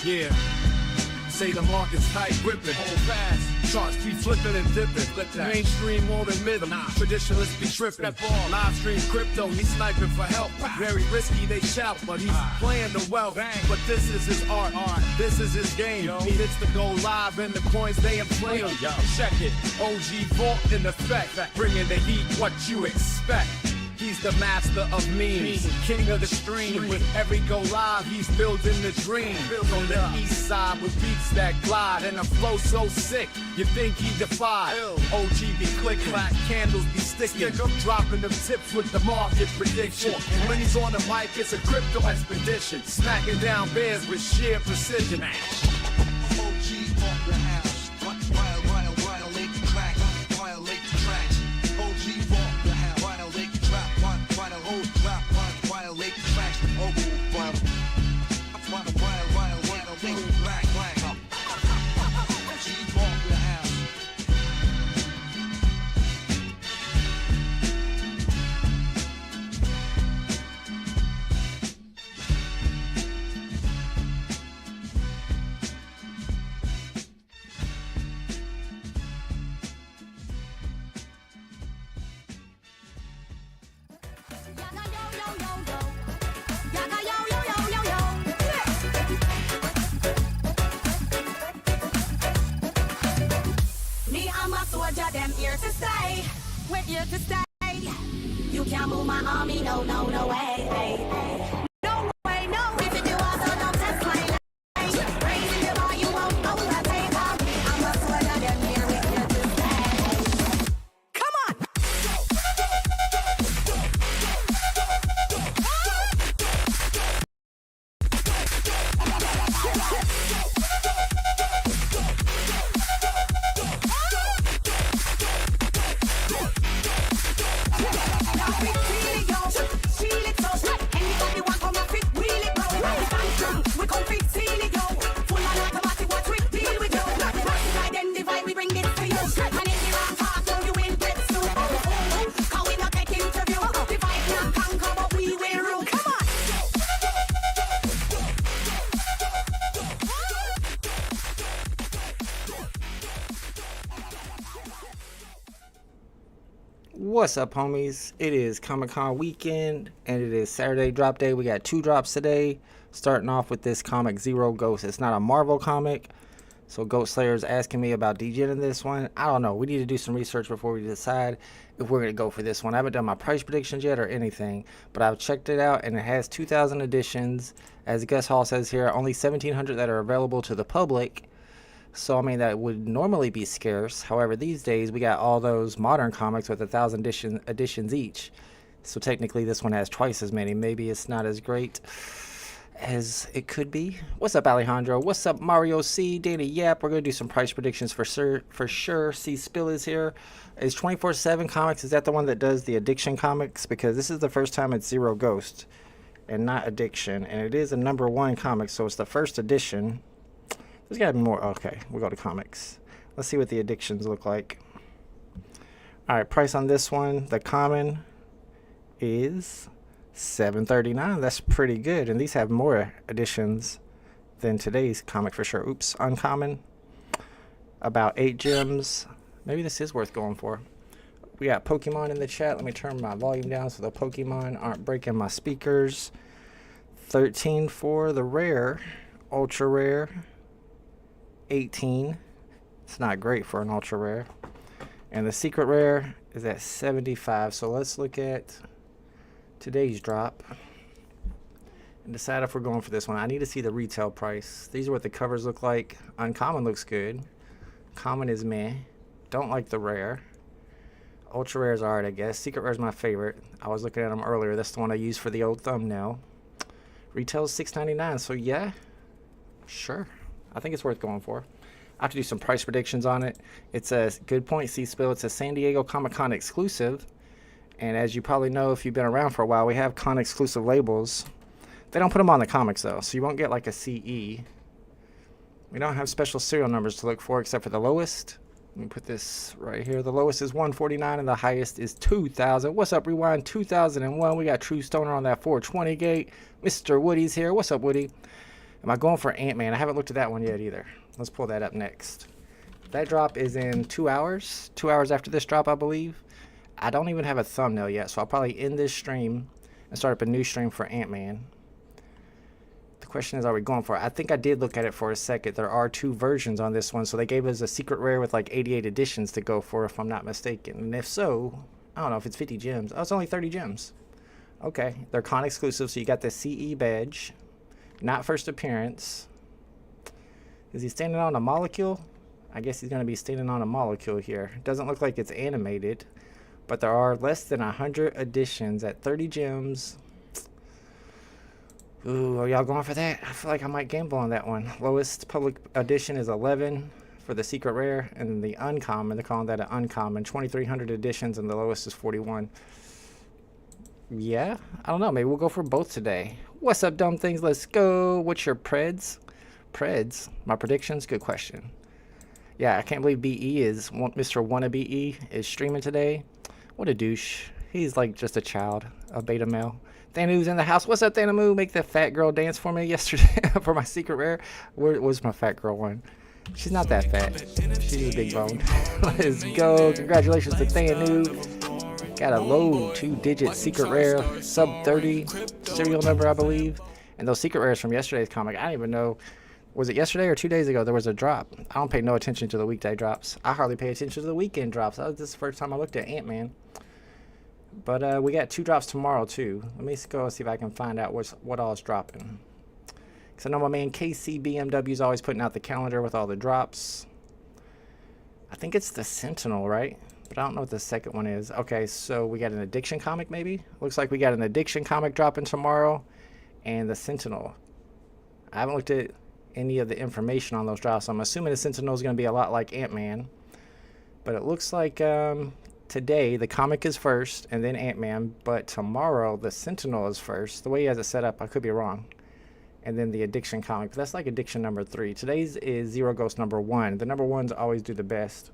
Yeah. Say the market's tight, gripping, hold fast. Charts be flipping and dipping. Mainstream more than middle. Traditionalists be tripping. Live stream crypto, he's sniping for help. Very risky, they shout, but he's playing the wealth. But this is his art. This is his game. He hits the go live and the coins they inflame. Check it. OG Vault in effect. Bringing the heat, what you expect. He's the master of memes, king of the stream. With every go live, he's building the dream. On the east side with beats that glide and a flow so sick, you think he defied. OG be click clack, candles be sticking, dropping them tips with the market prediction. When he's on the mic, it's a crypto expedition, smacking down bears with sheer precision. OG off the house, violate the track, violate the tracks. OG off the house, violate the trap, violate the trap, violate the tracks. OG violate the track, OG off the house. We're here to stay. You can't move my army, no way. No way, no. If you do, also don't test my name. Raising the bar, you won't know that they love me. I'm a soldier, them here, we're here to stay. Come on! What's up, homies? It is Comic-Con weekend and it is Saturday drop day. We got 2 drops today, starting off with this comic Zero Ghost. It's not a Marvel comic, so Goat Slayer is asking me about degenning this one. I don't know. We need to do some research before we decide if we're going to go for this one. I haven't done my price predictions yet or anything, but I've checked it out and it has 2,000 editions. As Gus Hall says here, only 1,700 that are available to the public. So, I mean, that would normally be scarce. However, these days, we got all those modern comics with 1,000 editions each. So, technically, this one has twice as many. Maybe it's not as great as it could be. What's up, Alejandro? What's up, Mario C? Danny Yap. We're going to do some price predictions for sure. C Spill is here. Is 24/7 Comics, is that the one that does the Addiction comics? Because this is the first time it's Zero Ghost and not Addiction. And it is a #1 comic, so it's the first edition. There's got to be more. Okay, we'll go to comics. Let's see what the addictions look like. Alright, price on this one. The common is $7.39. That's pretty good. And these have more editions than today's comic for sure. Oops, uncommon. About 8 gems. Maybe this is worth going for. We got Pokemon in the chat. Let me turn my volume down so the Pokemon aren't breaking my speakers. 13 for the rare. Ultra rare. 18. It's not great for an ultra rare. And the secret rare is at 75. So let's look at today's drop and decide if we're going for this one. I need to see the retail price. These are what the covers look like. Uncommon looks good. Common is meh. Don't like the rare. Ultra rare is alright, I guess. Secret rare is my favorite. I was looking at them earlier. That's the one I used for the old thumbnail. Retail is $6.99. So yeah, sure. I think it's worth going for. I have to do some price predictions on it. It's a good point, C-Spill. It's a San Diego Comic-Con exclusive. And as you probably know, if you've been around for a while, we have con exclusive labels. They don't put them on the comics, though, so you won't get like a CE. We don't have special serial numbers to look for except for the lowest. Let me put this right here. The lowest is 149 and the highest is 2,000. What's up, Rewind? 2001. We got True Stoner on that 420 gate. Mr. Woody's here. What's up, Woody? Am I going for Ant-Man? I haven't looked at that one yet either. Let's pull that up next. That drop is in 2 hours. 2 hours after this drop, I believe. I don't even have a thumbnail yet, so I'll probably end this stream and start up a new stream for Ant-Man. The question is, are we going for it? I think I did look at it for a second. There are 2 versions on this one, so they gave us a secret rare with like 88 editions to go for, if I'm not mistaken. And if so, I don't know if it's 50 gems. Oh, it's only 30 gems. Okay, they're con exclusive, so you got the CE badge. Not first appearance. Is he standing on a molecule? I guess he's going to be standing on a molecule here. Doesn't look like it's animated, but there are less than 100 editions at 30 gems. Ooh, are y'all going for that? I feel like I might gamble on that one. Lowest public edition is 11 for the secret rare, and then the uncommon, they're calling that an uncommon. 2,300 editions, and the lowest is 41. Yeah, I don't know. Maybe we'll go for both today. What's up, dumb things? Let's go. What's your preds? Preds? My predictions? Good question. Yeah, I can't believe BE is, Mr. Wannabe is streaming today. What a douche. He's like just a child, a beta male. Thanu's in the house. What's up, Thanamu? Make that fat girl dance for me yesterday for my secret rare. Where was my fat girl one? She's not that fat. She's a big bone. Let's go. Congratulations to Thanu. Got a low 2-digit secret rare, sub 30 serial number, I believe. And those secret rares from yesterday's comic, I don't even know. Was it yesterday or 2 days ago? There was a drop. I don't pay no attention to the weekday drops. I hardly pay attention to the weekend drops. This is the first time I looked at Ant-Man. But we got 2 drops tomorrow too. Let me go see if I can find out what all is dropping. Because I know my man KC BMW is always putting out the calendar with all the drops. I think it's the Sentinel, right? But I don't know what the second one is. Okay, so we got an Addiction comic maybe? Looks like we got an Addiction comic dropping tomorrow. And the Sentinel. I haven't looked at any of the information on those drops. So I'm assuming the Sentinel is going to be a lot like Ant-Man. But it looks like today the comic is first and then Ant-Man. But tomorrow the Sentinel is first. The way he has it set up, I could be wrong. And then the Addiction comic. But that's like Addiction number 3. Today's is Zero Ghost number 1. The number 1s always do the best.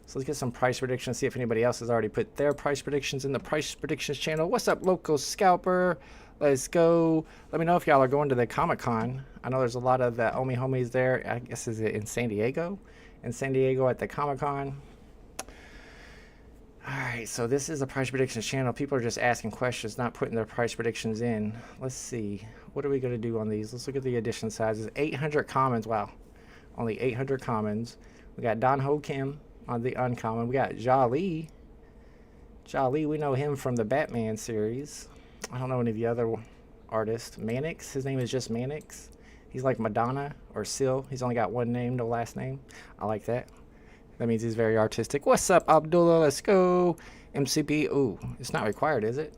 So let's get some price predictions, see if anybody else has already put their price predictions in the price predictions channel. What's up, local scalper? Let's go. Let me know if y'all are going to the Comic-Con. I know there's a lot of the Omi homies there. I guess, is it in San Diego? In San Diego at the Comic-Con. Alright, so this is a price predictions channel. People are just asking questions, not putting their price predictions in. Let's see. What are we going to do on these? Let's look at the edition sizes. 800 commons. Wow. Only 800 commons. We got Don Ho Kim on the uncommon. We got Jolly. Jolly, we know him from the Batman series. I don't know any of the other artists. Mannix, his name is just Mannix. He's like Madonna or Sil. He's only got one name, no last name. I like that. That means he's very artistic. What's up, Abdullah? Let's go. MCP. Ooh, it's not required, is it?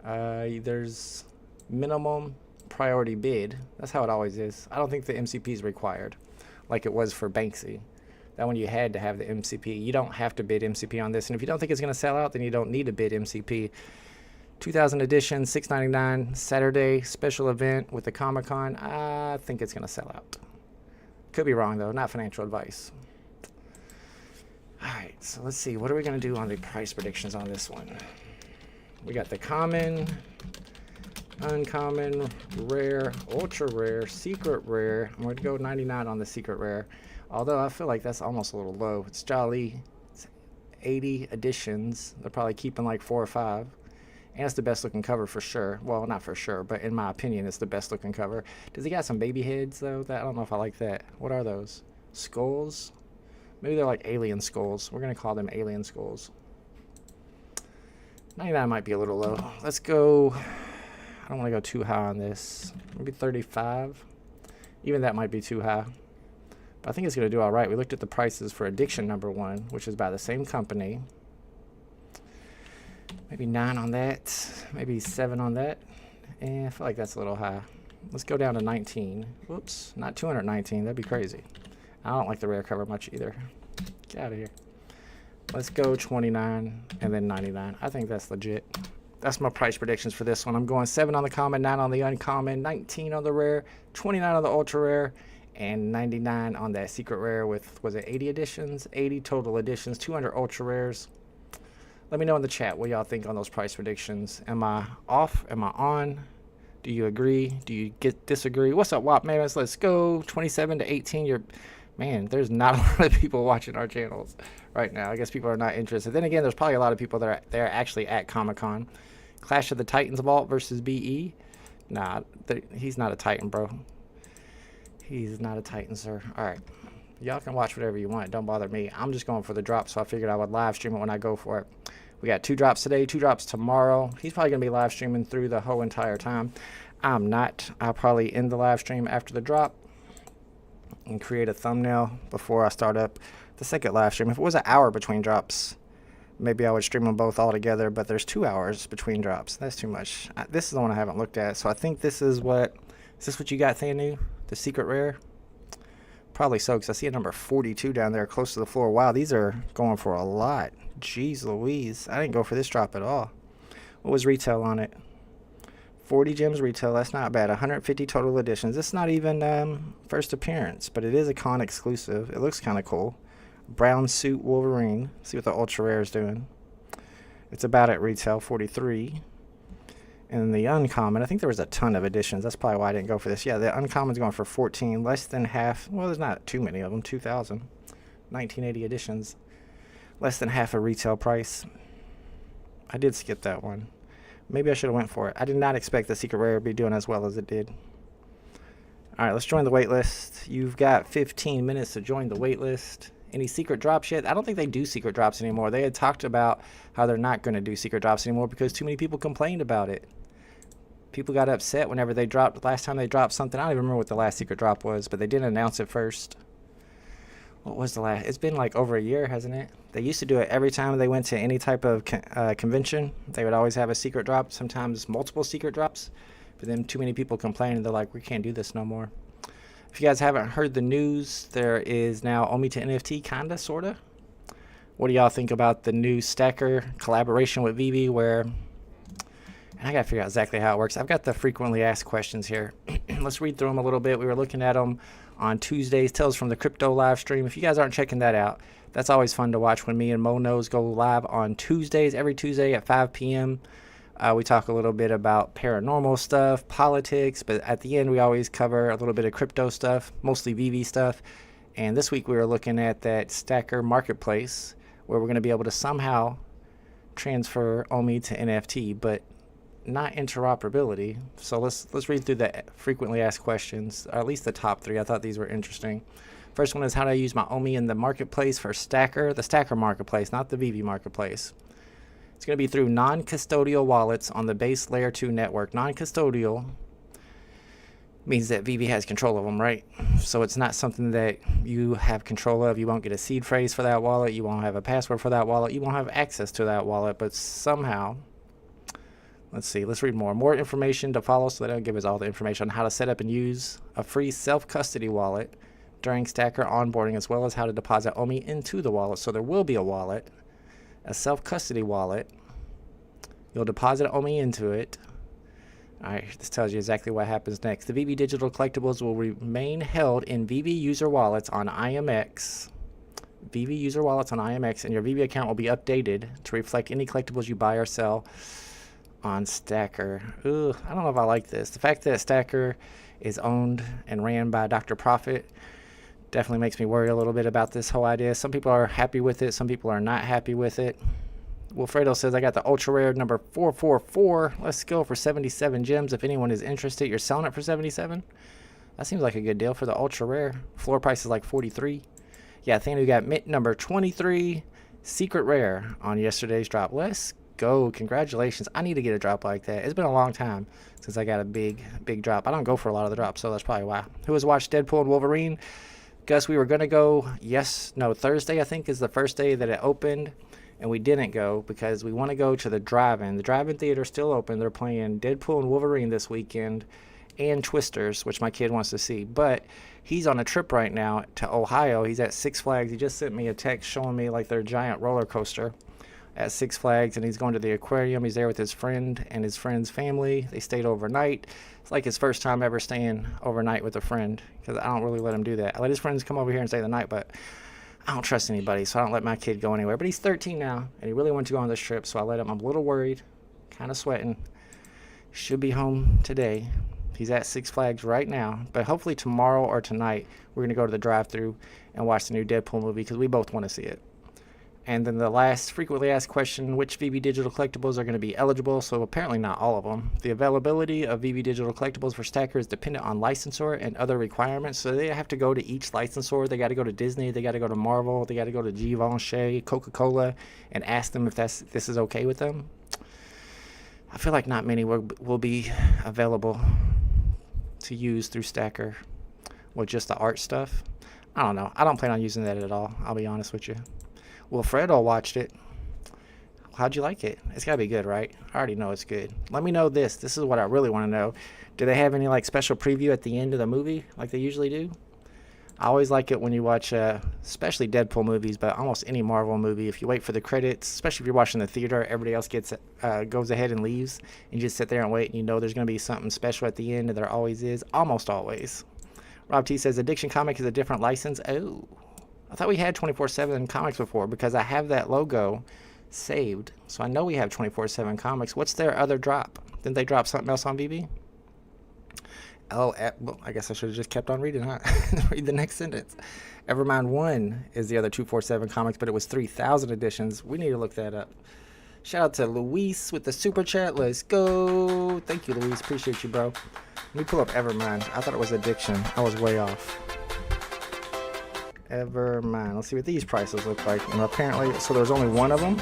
There's minimum priority bid. That's how it always is. I don't think the MCP is required like it was for Banksy. That one you had to have the MCP. You don't have to bid MCP on this. And if you don't think it's going to sell out, then you don't need to bid MCP. 2000 edition, $6.99, Saturday special event with the Comic-Con. I think it's going to sell out. Could be wrong, though. Not financial advice. All right, so let's see. What are we going to do on the price predictions on this one? We got the common, uncommon, rare, ultra rare, secret rare. I'm going to go 99 on the secret rare. Although I feel like that's almost a little low. It's Jolly. It's 80 editions. They're probably keeping like 4 or 5. And it's the best looking cover for sure. Well, not for sure, but in my opinion, it's the best looking cover. Does he got some baby heads though? I don't know if I like that. What are those? Skulls? Maybe they're like alien skulls. We're going to call them alien skulls. 99 might be a little low. Let's go. I don't want to go too high on this. Maybe 35. Even that might be too high. But I think it's going to do all right. We looked at the prices for Addiction number 1, which is by the same company. Maybe 9 on that. Maybe 7 on that. And I feel like that's a little high. Let's go down to 19. Whoops. Not 219. That'd be crazy. I don't like the rare cover much either. Get out of here. Let's go 29 and then 99. I think that's legit. That's my price predictions for this one. I'm going 7 on the common, 9 on the uncommon, 19 on the rare, 29 on the ultra rare, and 99 on that secret rare with, was it 80 editions? 80 total editions, 200 ultra rares. Let me know in the chat what y'all think on those price predictions. Am I off? Am I on? Do you agree? Do you disagree? What's up, WAP man? Let's go. 27 to 18. Man, there's not a lot of people watching our channels right now. I guess people are not interested. Then again, there's probably a lot of people that are there actually at Comic-Con. Clash of the Titans vault versus BE. Nah, he's not a Titan, bro. He's not a Titan, sir. All right. Y'all can watch whatever you want. Don't bother me. I'm just going for the drop, so I figured I would live stream it when I go for it. We got 2 drops today, 2 drops tomorrow. He's probably going to be live streaming through the whole entire time. I'm not. I'll probably end the live stream after the drop and create a thumbnail before I start up the second live stream. If it was an hour between drops, maybe I would stream them both all together, but there's 2 hours between drops. That's too much. This is the one I haven't looked at, so I think this is what... Is this what you got, Thanu? The secret rare? Probably so, because I see a number 42 down there close to the floor. Wow, these are going for a lot. Jeez Louise. I didn't go for this drop at all. What was retail on it? 40 gems retail. That's not bad. 150 total editions. This is not even first appearance, but it is a con exclusive. It looks kind of cool. Brown suit Wolverine. See what the ultra rare is doing. It's about at retail 43. And the uncommon, I think there was a ton of editions. That's probably why I didn't go for this. Yeah, the uncommon's going for 14, less than half. Well, there's not too many of them. 2,000. 1980 editions. Less than half a retail price. I did skip that one. Maybe I should have went for it. I did not expect the secret rare to be doing as well as it did. All right, let's join the wait list. You've got 15 minutes to join the wait list. Any secret drops yet? I don't think they do secret drops anymore. They had talked about how they're not going to do secret drops anymore because too many people complained about it. People got upset whenever they dropped. Last time they dropped something, I don't even remember what the last secret drop was, but they didn't announce it first. What was the last? It's been like over a year, hasn't it? They used to do it every time they went to any type of convention. They would always have a secret drop, sometimes multiple secret drops. But then too many people complained, and they're like, we can't do this no more. If you guys haven't heard the news, there is now Omi to NFT, kinda, sorta. What do y'all think about the new Stacker collaboration with VeVe where... And I gotta figure out exactly how it works. I've got the frequently asked questions here. Let's read through them a little bit. We were looking at them on Tuesdays, Tales from the Crypto live stream. If you guys aren't checking that out, that's always fun to watch when me and Mo Knows go live on Tuesdays, every Tuesday at 5 p.m. We talk a little bit about paranormal stuff, politics, but at the end we always cover a little bit of crypto stuff, mostly VeVe stuff. And this week we were looking at that Stacker marketplace where we're going to be able to somehow transfer Omi to NFT, but not interoperability. So let's read through the frequently asked questions, or at least the top 3. I thought these were interesting. First one is, how do I use my Omi in the marketplace for Stacker? The Stacker marketplace, not the VeVe marketplace. It's going to be through non-custodial wallets on the base layer 2 network. Non-custodial means that VeVe has control of them, right? So it's not something that you have control of. You won't get a seed phrase for that wallet. You won't have a password for that wallet. You won't have access to that wallet, but somehow... Let's see, let's read more. More information to follow, so that'll give us all the information on how to set up and use a free self-custody wallet during Stacker onboarding, as well as how to deposit Omi into the wallet. So there will be a wallet, a self-custody wallet. You'll deposit Omi into it. All right, this tells you exactly what happens next. The VeVe digital collectibles will remain held in VeVe user wallets on IMX. VeVe user wallets on IMX, and your VeVe account will be updated to reflect any collectibles you buy or sell on Stacker. Ooh, I don't know if I like this. The fact that Stacker is owned and ran by Dr. Profit definitely makes me worry a little bit about this whole idea. Some people are happy with it. Some people are not happy with it. Wilfredo says, I got the ultra rare number 444. Let's go for 77 gems. If anyone is interested, you're selling it for 77? That seems like a good deal for the ultra rare. Floor price is like 43. Yeah, I think we got mint number 23, secret rare on yesterday's drop. Let's go. Congratulations. I need to get a drop like that. It's been a long time since I got a big drop. I don't go for a lot of the drops, so that's probably why. Who has watched Deadpool and Wolverine? Gus, we were going to go, Thursday I think is the first day that it opened, and we didn't go because we want to go to the drive-in. The drive-in theater is still open. They're playing Deadpool and Wolverine this weekend and Twisters, which my kid wants to see, but he's on a trip right now to Ohio. He's at Six Flags. He just sent me a text showing me like their giant roller coaster at Six Flags, and he's going to the aquarium. He's there with his friend and his friend's family. They stayed overnight. It's like his first time ever staying overnight with a friend, because I don't really let him do that. I let his friends come over here and stay the night, but I don't trust anybody, so I don't let my kid go anywhere. But he's 13 now, and he really wanted to go on this trip, so I let him. I'm a little worried, kind of sweating. should be home today. He's at Six Flags right now, but hopefully tomorrow or tonight we're going to go to the drive-thru and watch the new Deadpool movie because we both want to see it. And then the last frequently asked question, which VeVe digital collectibles are going to be eligible? So apparently not all of them. The availability of VeVe digital collectibles for Stacker is dependent on licensor and other requirements. So they have to go to each licensor. They got to go to Disney. They got to go to Marvel. They got to go to Givenchy, Coca-Cola, and ask them if this is okay with them. I feel like not many will be available to use through Stacker with just the art stuff. I don't know. I don't plan on using that at all. I'll be honest with you. Well, Fredo watched it. How'd you like it? It's gotta be good, right? I already know it's good. Let me know this. This is what I really want to know. Do they have any like special preview at the end of the movie like they usually do? I always like it when you watch, especially Deadpool movies, but almost any Marvel movie. If you wait for the credits, especially if you're watching the theater, everybody else goes ahead and leaves. And you just sit there and wait, and you know there's gonna be something special at the end, and there always is. Almost always. Rob T says Addiction Comic is a different license. Oh. I thought we had 24/7 comics before because I have that logo saved. So I know we have 24/7 comics. What's their other drop? Didn't they drop something else on VeVe? Oh, well, I guess I should have just kept on reading, huh? Read the next sentence. Evermind 1 is the other 247 comics, but it was 3,000 editions. We need to look that up. Shout out to Luis with the super chat. Let's go. Thank you, Luis. Appreciate you, bro. Let me pull up Evermind. I thought it was Addiction. I was way off. Evermind. Let's see what these prices look like. And apparently, so there was only one of them.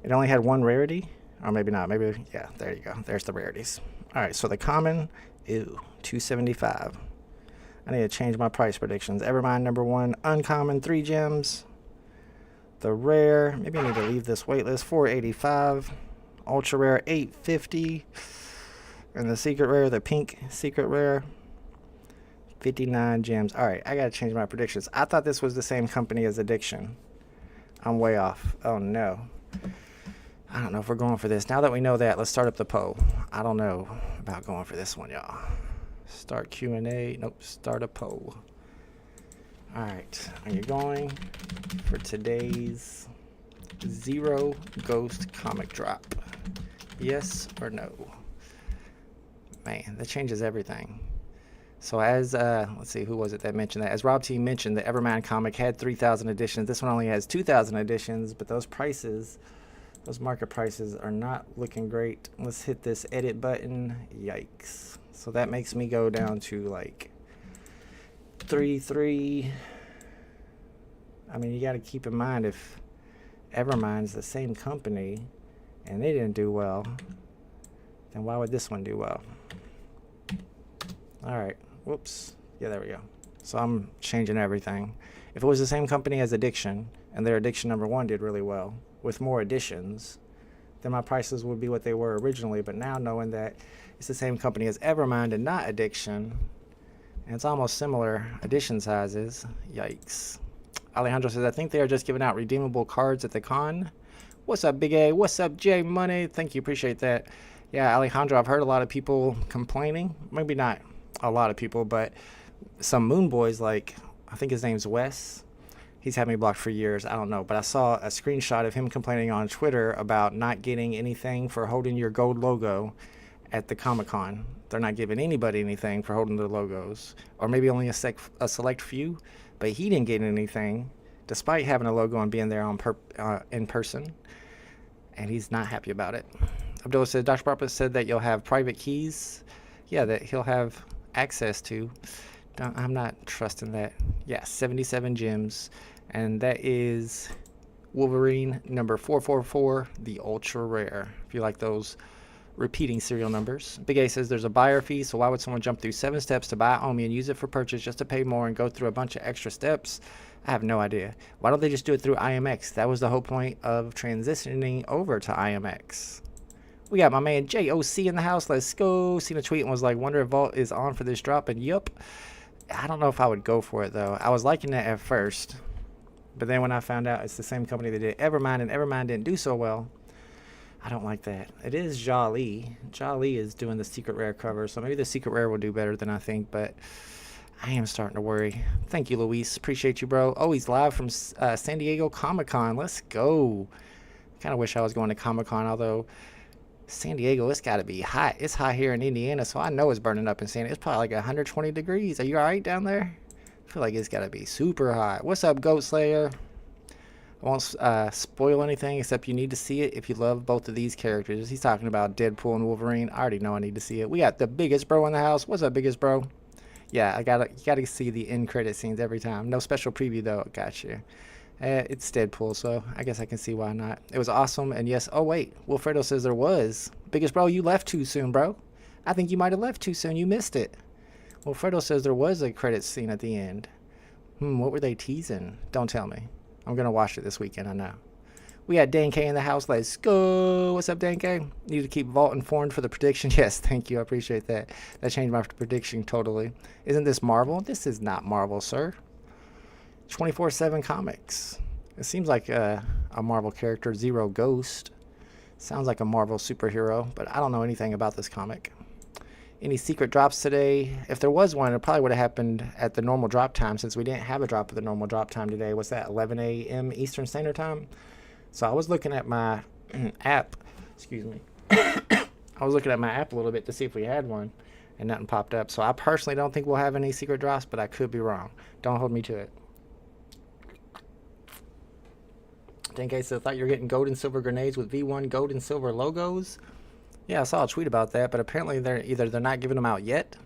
It only had one rarity, or maybe not. Maybe, yeah. There you go. There's the rarities. All right. So the common, ew, $275. I need to change my price predictions. Evermind number 1, uncommon 3 gems. The rare, maybe I need to leave this waitlist. $485. Ultra rare $850. And the secret rare, the pink secret rare, 59 gems. All right, I gotta change my predictions. I thought this was the same company as Addiction. I'm way off. Oh no. I don't know if we're going for this. Now that we know that, let's start up the poll. I don't know about going for this one, y'all. Start Q&A. Nope, start a poll. All right, are you going for today's Zero Ghost comic drop? Yes or no? Man, that changes everything. So as, let's see, who was it that mentioned that? As Rob T mentioned, the Evermind comic had 3,000 editions. This one only has 2,000 editions, but those prices, those market prices are not looking great. Let's hit this edit button. Yikes. So that makes me go down to like 3. I mean, you got to keep in mind if Evermind is the same company and they didn't do well, then why would this one do well? All right. Whoops. Yeah, there we go. So I'm changing everything. If it was the same company as Addiction, and their Addiction number 1 did really well, with more editions, then my prices would be what they were originally. But now knowing that it's the same company as Evermind and not Addiction, and it's almost similar edition sizes, yikes. Alejandro says, I think they are just giving out redeemable cards at the con. What's up, Big A? What's up, J Money? Thank you. Appreciate that. Yeah, Alejandro, I've heard a lot of people complaining. Maybe not a lot of people, but some Moon Boys, like I think his name's Wes, he's had me blocked for years. I don't know, but I saw a screenshot of him complaining on Twitter about not getting anything for holding your gold logo at the Comic-Con. They're not giving anybody anything for holding their logos, or maybe only a select few, but he didn't get anything despite having a logo and being there on in person, and he's not happy about it. Abdullah said, Dr. Barpa said that you'll have private keys. Yeah, that he'll have access to. I'm not trusting that. Yeah, 77 gems, and that is Wolverine number 444, the ultra rare. If you like those repeating serial numbers. Big A says there's a buyer fee, so why would someone jump through 7 steps to buy Omi and use it for purchase just to pay more and go through a bunch of extra steps? I have no idea. Why don't they just do it through IMX? That was the whole point of transitioning over to IMX. We got my man JOC in the house. Let's go. Seen a tweet and was like, wonder if Vault is on for this drop. And yup. I don't know if I would go for it, though. I was liking that at first. But then when I found out it's the same company that did Evermind, and Evermind didn't do so well, I don't like that. It is Jolly. Jolly is doing the secret rare cover, so maybe the secret rare will do better than I think, but I am starting to worry. Thank you, Luis. Appreciate you, bro. Oh, he's live from San Diego Comic-Con. Let's go. Kind of wish I was going to Comic-Con, although San Diego, it's got to be hot. It's hot here in Indiana, so I know it's burning up in San Diego. It's probably like 120 degrees. Are you all right down there? I feel like it's got to be super hot. What's up, Goat Slayer? I won't spoil anything except you need to see it if you love both of these characters. He's talking about Deadpool and Wolverine. I already know I need to see it. We got the biggest bro in the house. What's up, biggest bro? Yeah, you gotta see the end credit scenes every time. No special preview though. Gotcha. It's Deadpool, so I guess I can see why not. It was awesome, and yes. Oh wait, Wilfredo says there was. Biggest bro, you left too soon, bro. I think you might have left too soon. You missed it. Wilfredo says there was a credit scene at the end. What were they teasing? Don't tell me. I'm gonna watch it this weekend. I know. We got Dan K in the house. Let's go. What's up, Dan K? Need to keep Vault informed for the prediction. Yes, thank you. I appreciate that. That changed my prediction totally. Isn't this Marvel? This is not Marvel, sir. 24/7 Comics. It seems like a Marvel character. Zero Ghost. Sounds like a Marvel superhero, but I don't know anything about this comic. Any secret drops today? If there was one, it probably would have happened at the normal drop time, since we didn't have a drop at the normal drop time today. What's that, 11 a.m. Eastern Standard Time? So I was looking at my app. Excuse me. I was looking at my app a little bit to see if we had one, and nothing popped up. So I personally don't think we'll have any secret drops, but I could be wrong. Don't hold me to it. In case I thought you were getting gold and silver grenades with V1 gold and silver logos. Yeah, I saw a tweet about that, but apparently they're not giving them out yet,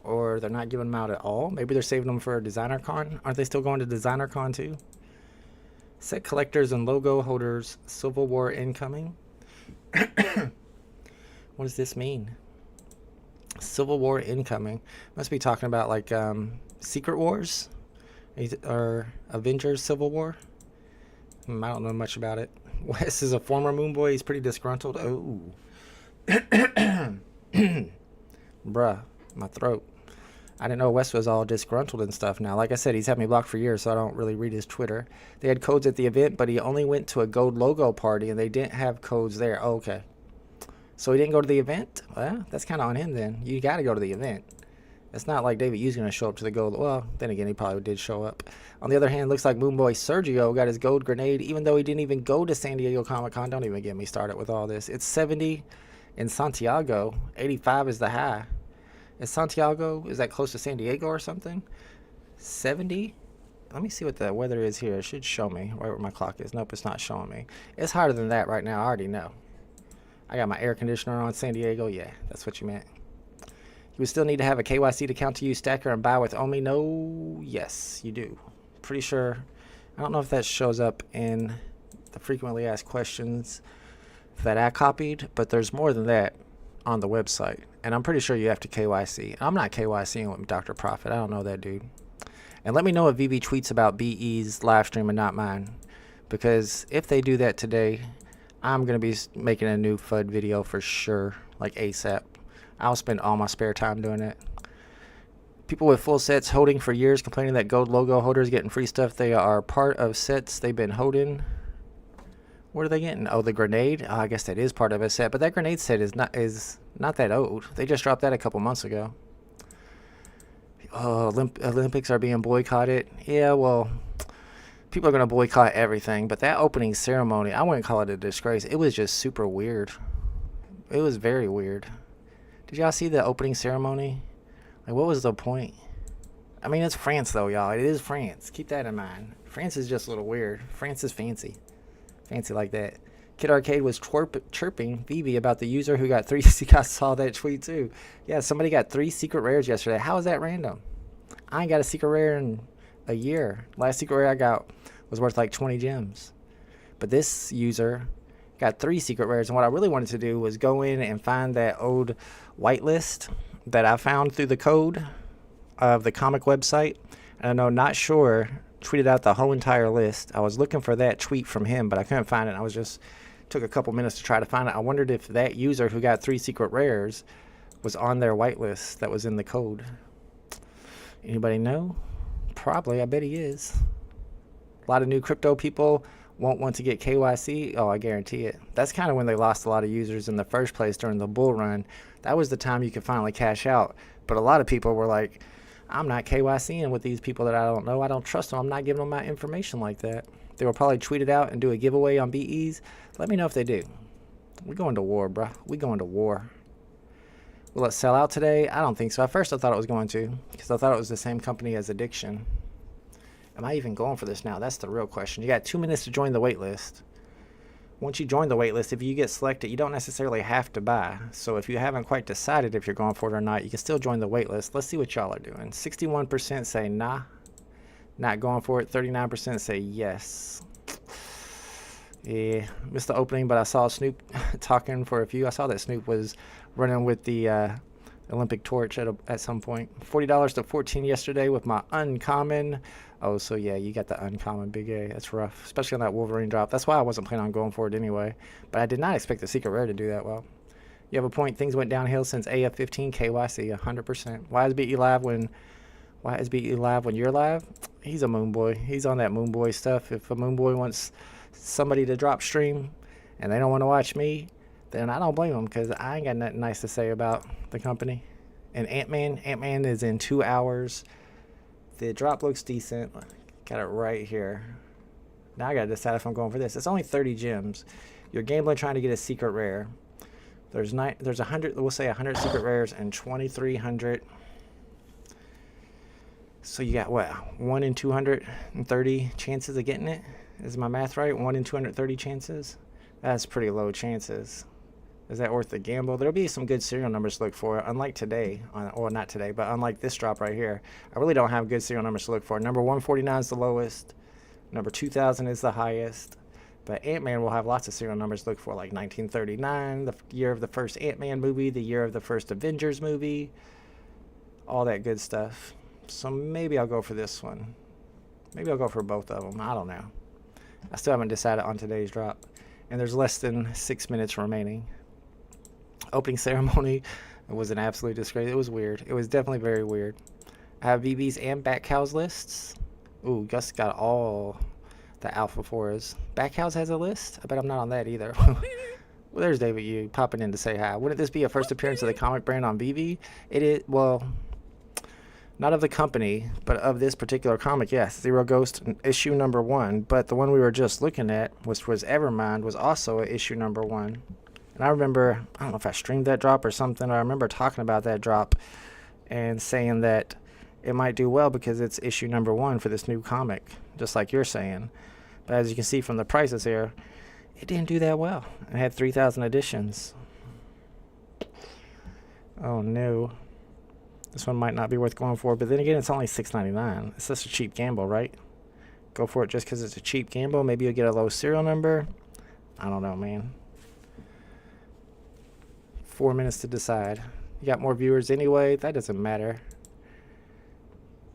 or they're not giving them out at all. Maybe they're saving them for a designer con. Aren't they still going to designer con too? Set collectors and logo holders Civil War incoming. What does this mean? Civil War incoming. Must be talking about like Secret Wars or Avengers Civil War. I don't know much about it. Wes is a former Moon Boy. He's pretty disgruntled. Oh. Bruh, my throat. I didn't know Wes was all disgruntled and stuff now. Like I said, he's had me blocked for years, so I don't really read his Twitter. They had codes at the event, but he only went to a gold logo party, and they didn't have codes there. Oh, okay. So he didn't go to the event? Well, that's kind of on him then. You got to go to the event. It's not like David U's going to show up to the gold. Well, then again, he probably did show up. On the other hand, looks like Moonboy Sergio got his gold grenade, even though he didn't even go to San Diego Comic-Con. Don't even get me started with all this. It's 70 in Santiago. 85 is the high. Is Santiago, is that close to San Diego or something? 70? Let me see what the weather is here. It should show me right where my clock is. Nope, it's not showing me. It's hotter than that right now. I already know. I got my air conditioner on. San Diego. Yeah, that's what you meant. You would still need to have a KYC to count to use stacker and buy with Omi. No, yes, you do. Pretty sure. I don't know if that shows up in the frequently asked questions that I copied, but there's more than that on the website. And I'm pretty sure you have to KYC. I'm not KYCing with Dr. Profit. I don't know that dude. And let me know if VeVe tweets about BE's live stream and not mine. Because if they do that today, I'm going to be making a new FUD video for sure, like ASAP. I'll spend all my spare time doing it. People with full sets holding for years complaining that gold logo holders getting free stuff. They are part of sets they've been holding. What are they getting? Oh, the grenade? Oh, I guess that is part of a set. But that grenade set is not that old. They just dropped that a couple months ago. Oh, Olympics are being boycotted. Yeah, well, people are going to boycott everything. But that opening ceremony, I wouldn't call it a disgrace. It was just super weird. It was very weird. Did y'all see the opening ceremony? Like, what was the point? I mean, it's France, though, y'all. It is France. Keep that in mind. France is just a little weird. France is fancy. Fancy like that. Kid Arcade was chirping VeVe about the user who got 3... I saw that tweet, too. Yeah, somebody got 3 secret rares yesterday. How is that random? I ain't got a secret rare in a year. Last secret rare I got was worth like 20 gems. But this user got 3 secret rares, and what I really wanted to do was go in and find that old whitelist that I found through the code of the comic website. And I know, not sure, tweeted out the whole entire list. I was looking for that tweet from him, but I couldn't find it. I was just took a couple minutes to try to find it. I wondered if that user who got 3 secret rares was on their whitelist that was in the code. Anybody know? Probably. I bet he is. A lot of new crypto people won't want to get KYC. Oh, I guarantee it. That's kind of when they lost a lot of users in the first place during the bull run. That was the time you could finally cash out. But a lot of people were like, I'm not KYCing with these people that I don't know. I don't trust them. I'm not giving them my information like that. They will probably tweet it out and do a giveaway on BEs. Let me know if they do. We going to war, bruh. We going to war. Will it sell out today? I don't think so. At first I thought it was going to, because I thought it was the same company as Addiction. Am I even going for this now? That's the real question. You got 2 minutes to join the wait list. Once you join the wait list, if you get selected, you don't necessarily have to buy. So if you haven't quite decided if you're going for it or not, you can still join the wait list. Let's see what y'all are doing. 61% say nah, not going for it. 39% say yes. Yeah, missed the opening, but I saw Snoop talking for a few. I saw that Snoop was running with the Olympic torch at some point. $40 to 14 yesterday with my uncommon. Oh, so yeah, you got the uncommon Big A. That's rough, especially on that Wolverine drop. That's why I wasn't planning on going for it anyway. But I did not expect the secret rare to do that well. You have a point. Things went downhill since AF15 KYC 100%. Why is BE live when you're live? He's a moon boy. He's on that moon boy stuff. If a moon boy wants somebody to drop stream and they don't want to watch me, then I don't blame them, because I ain't got nothing nice to say about the company. And Ant-Man is in 2 hours. The drop looks decent. Got it right here. Now I gotta decide if I'm going for this. It's only 30 gems. You're gambling trying to get a secret rare. There's 100. We'll say 100 secret rares and 2,300. So you got what? 1 in 230 chances of getting it. Is my math right? 1 in 230 chances. That's pretty low chances. Is that worth the gamble? There'll be some good serial numbers to look for, unlike today, or not today, but unlike this drop right here. I really don't have good serial numbers to look for. Number 149 is the lowest. Number 2000 is the highest. But Ant-Man will have lots of serial numbers to look for, like 1939, the year of the first Ant-Man movie, the year of the first Avengers movie, all that good stuff. So maybe I'll go for this one. Maybe I'll go for both of them. I don't know. I still haven't decided on today's drop. And there's less than 6 minutes remaining. Opening ceremony was an absolute disgrace. It was weird. It was definitely very weird. I have VeVe's and Bat Cows lists. Ooh, Gus got all the Alpha 4s. Bat Cows has a list? I bet I'm not on that either. Well, there's David Yu popping in to say hi. Wouldn't this be a first appearance of the comic brand on VeVe? It is, well, not of the company, but of this particular comic, yes. Zero Ghost issue number 1. But the one we were just looking at, which was Evermind, was also a issue number 1. And I remember, I don't know if I streamed that drop or something, I remember talking about that drop and saying that it might do well because it's issue number 1 for this new comic, just like you're saying. But as you can see from the prices here, it didn't do that well. It had 3,000 editions. Oh no. This one might not be worth going for, but then again, it's only $6.99. It's such a cheap gamble, right? Go for it just because it's a cheap gamble. Maybe you'll get a low serial number. I don't know, man. 4 minutes to decide. You got more viewers anyway. That doesn't matter.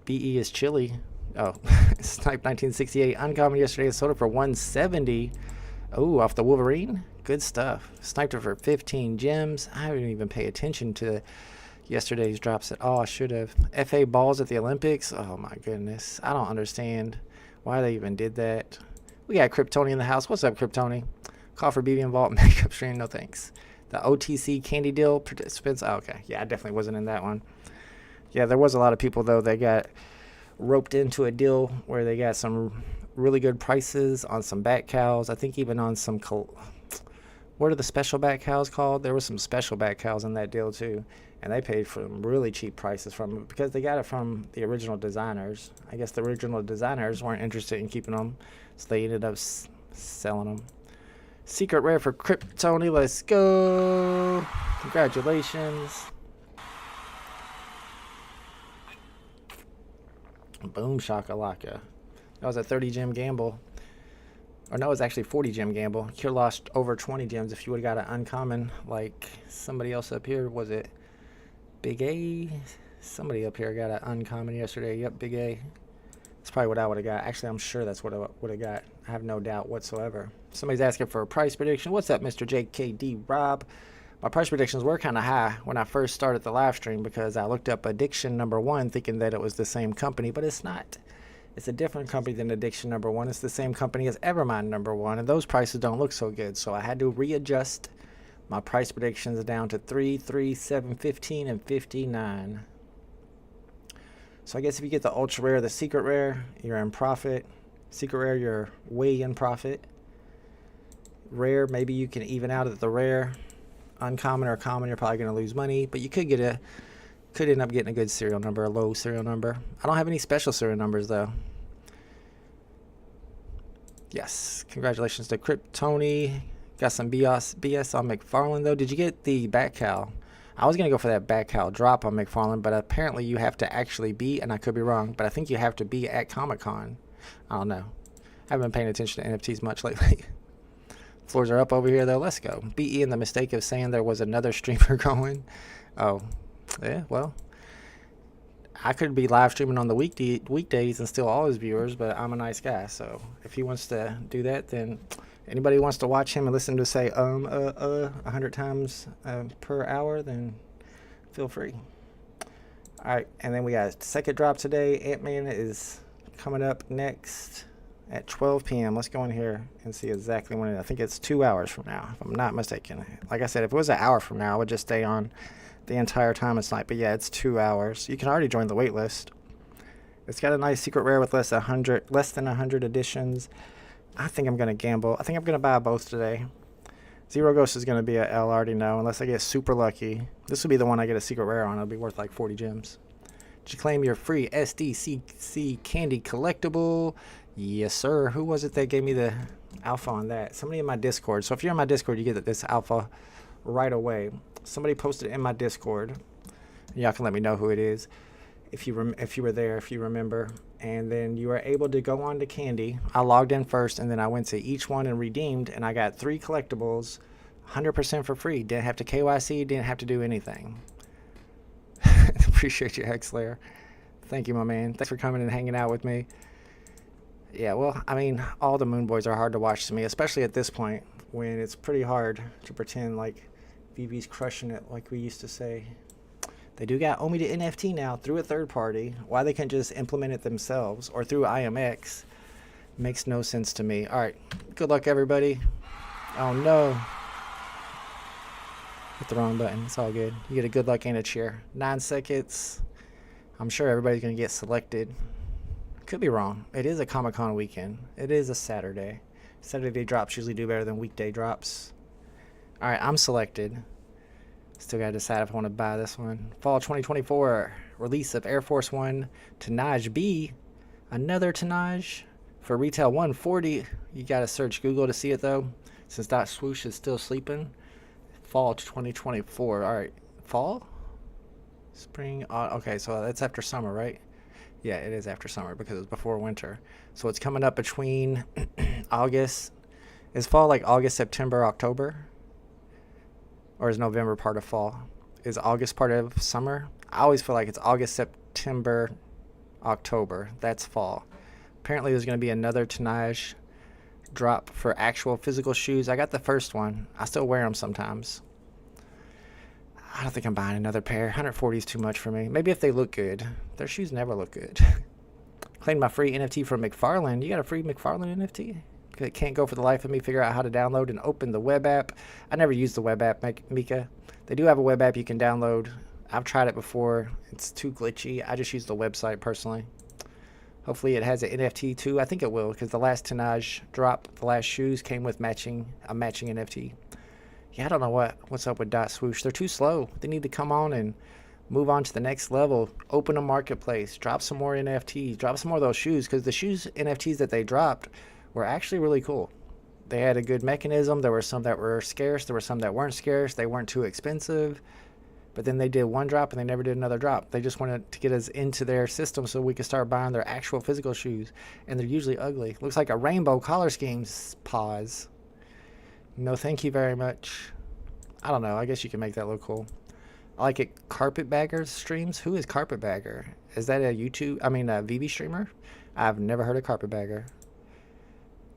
BE is chilly. Oh, Snipe 1968. Uncommon yesterday. Sold it for 170. Oh, off the Wolverine. Good stuff. Sniped it for 15 gems. I didn't even pay attention to yesterday's drops at all. I should have. FA balls at the Olympics. Oh my goodness. I don't understand why they even did that. We got Kryptoni in the house. What's up, Kryptoni? Call for BB and Vault makeup stream. No thanks. The OTC candy deal participants. Oh, okay. Yeah, I definitely wasn't in that one. Yeah, there was a lot of people, though, that got roped into a deal where they got some really good prices on some bat cows. I think even on some... What are the special bat cows called? There were some special bat cows in that deal, too. And they paid for really cheap prices from them because they got it from the original designers. I guess the original designers weren't interested in keeping them, so they ended up selling them. Secret rare for Kryptoni. Let's go. Congratulations. Boom shakalaka. That was a 30 gem gamble. Or no, it was actually 40 gem gamble. You could have lost over 20 gems if you would have got an uncommon like somebody else up here. Was it Big A? Somebody up here got an uncommon yesterday. Yep, Big A. That's probably what I would have got. Actually, I'm sure that's what I would have got. I have no doubt whatsoever. Somebody's asking for a price prediction. What's up, Mr. JKD Rob? My price predictions were kind of high when I first started the live stream because I looked up Addiction number 1 thinking that it was the same company, but it's not. It's a different company than Addiction number 1. It's the same company as Evermind number 1, and those prices don't look so good. So I had to readjust my price predictions down to 3, 3, 7, 15, and 59. So I guess if you get the ultra rare, the secret rare, you're in profit. Secret rare, you're way in profit. Rare, maybe you can even out at the rare. Uncommon or common, you're probably going to lose money, but you could end up getting a good serial number, a low serial number. I don't have any special serial numbers though. Yes, congratulations to Kryptoni. Got some BS on McFarlane though. Did you get the Bat Cow? I was going to go for that Bat Cow drop on McFarlane, but apparently you have to actually be, and I could be wrong, but I think you have to be at Comic-Con. I don't know. I haven't been paying attention to NFTs much lately. Floors are up over here though. Let's go. BE in the mistake of saying there was another streamer going. Oh, yeah, well. I could be live streaming on the weekdays and still all his viewers, but I'm a nice guy, so if he wants to do that, then anybody who wants to watch him and listen to say 100 times per hour, then feel free. All right, and then we got second drop today. Ant-Man is coming up next at 12 p.m. Let's go in here and see exactly when I think it's 2 hours from now, if I'm not mistaken. Like I said, if it was an hour from now, I would just stay on the entire time it's night. But yeah, it's 2 hours. You can already join the wait list. It's got a nice secret rare with less than 100 editions. I think I'm gonna gamble. I think I'm gonna buy both today. Zero Ghost is gonna be a L, I already know, unless I get super lucky. This will be the one I get a secret rare on. It'll be worth like 40 gems. Did you claim your free SDCC candy collectible? Yes, sir. Who was it that gave me the alpha on that? Somebody in my Discord. So if you're in my Discord, you get this alpha right away. Somebody posted in my Discord. Y'all can let me know who it is if you were there, if you remember. And then you are able to go on to Candy. I logged in first, and then I went to each one and redeemed, and I got 3 collectibles, 100% for free. Didn't have to KYC, didn't have to do anything. Appreciate you, Hexlayer. Thank you, my man. Thanks for coming and hanging out with me. Yeah, well, I mean, all the Moon Boys are hard to watch to me, especially at this point when it's pretty hard to pretend like VeVe's crushing it like we used to say. They do got Omi to NFT now through a third party. Why they can't just implement it themselves or through IMX makes no sense to me. All right, good luck, everybody. Oh, no. Hit the wrong button. It's all good. You get a good luck and a cheer. 9 seconds. I'm sure everybody's going to get selected. Could be wrong. It is a Comic-Con weekend. It is a Saturday. Saturday drops usually do better than weekday drops. All right, I'm selected. Still got to decide if I want to buy this one. Fall 2024 release of Air Force One Tonnage B. Another Tonnage for retail 140. You got to search Google to see it though, since .swoosh is still sleeping. Fall 2024. All right, fall, spring. Okay, so that's after summer, right? Yeah, it is after summer because it's before winter. So it's coming up between August. Is fall like August, September, October? Or is November part of fall? Is August part of summer? I always feel like it's August, September, October. That's fall. Apparently there's going to be another Tonnage drop for actual physical shoes. I got the first one. I still wear them sometimes. I don't think I'm buying another pair. 140 is too much for me. Maybe if they look good. Their shoes never look good. Claimed my free NFT from McFarlane. You got a free McFarlane NFT? Can't go for the life of me figure out how to download and open the web app. I never used the web app, Mika. They do have a web app you can download. I've tried it before. It's too glitchy. I just use the website personally. Hopefully it has an NFT too. I think it will because the last Tonnage drop, the last shoes came with a matching NFT. Yeah, I don't know what's up with .swoosh. They're too slow. They need to come on and move on to the next level. Open a marketplace. Drop some more NFTs. Drop some more of those shoes because the shoes NFTs that they dropped were actually really cool. They had a good mechanism. There were some that were scarce. There were some that weren't scarce. They weren't too expensive. But then they did one drop and they never did another drop. They just wanted to get us into their system so we could start buying their actual physical shoes. And they're usually ugly. Looks like a rainbow collar schemes. Pause. No, thank you very much. I don't know. I guess you can make that look cool. I like it. Carpetbagger streams. Who is Carpetbagger? Is that a VeVe streamer? I've never heard of Carpetbagger.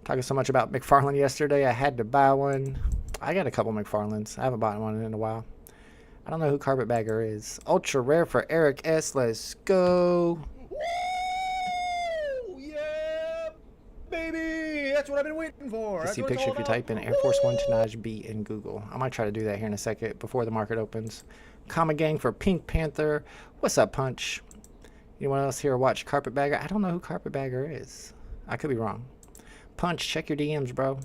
Talking so much about McFarlane yesterday, I had to buy one. I got a couple McFarlanes. I haven't bought one in a while. I don't know who Carpetbagger is. Ultra rare for Eric S. Let's go. Woo! Yeah, baby. That's what I've been waiting for. See picture if you type in Air Force One Tonnage B in Google. I might try to do that here in a second before the market opens. Comic Gang for Pink Panther. What's up, Punch? Anyone else here watch Carpetbagger? I don't know who Carpetbagger is. I could be wrong. Punch, check your DMs, bro.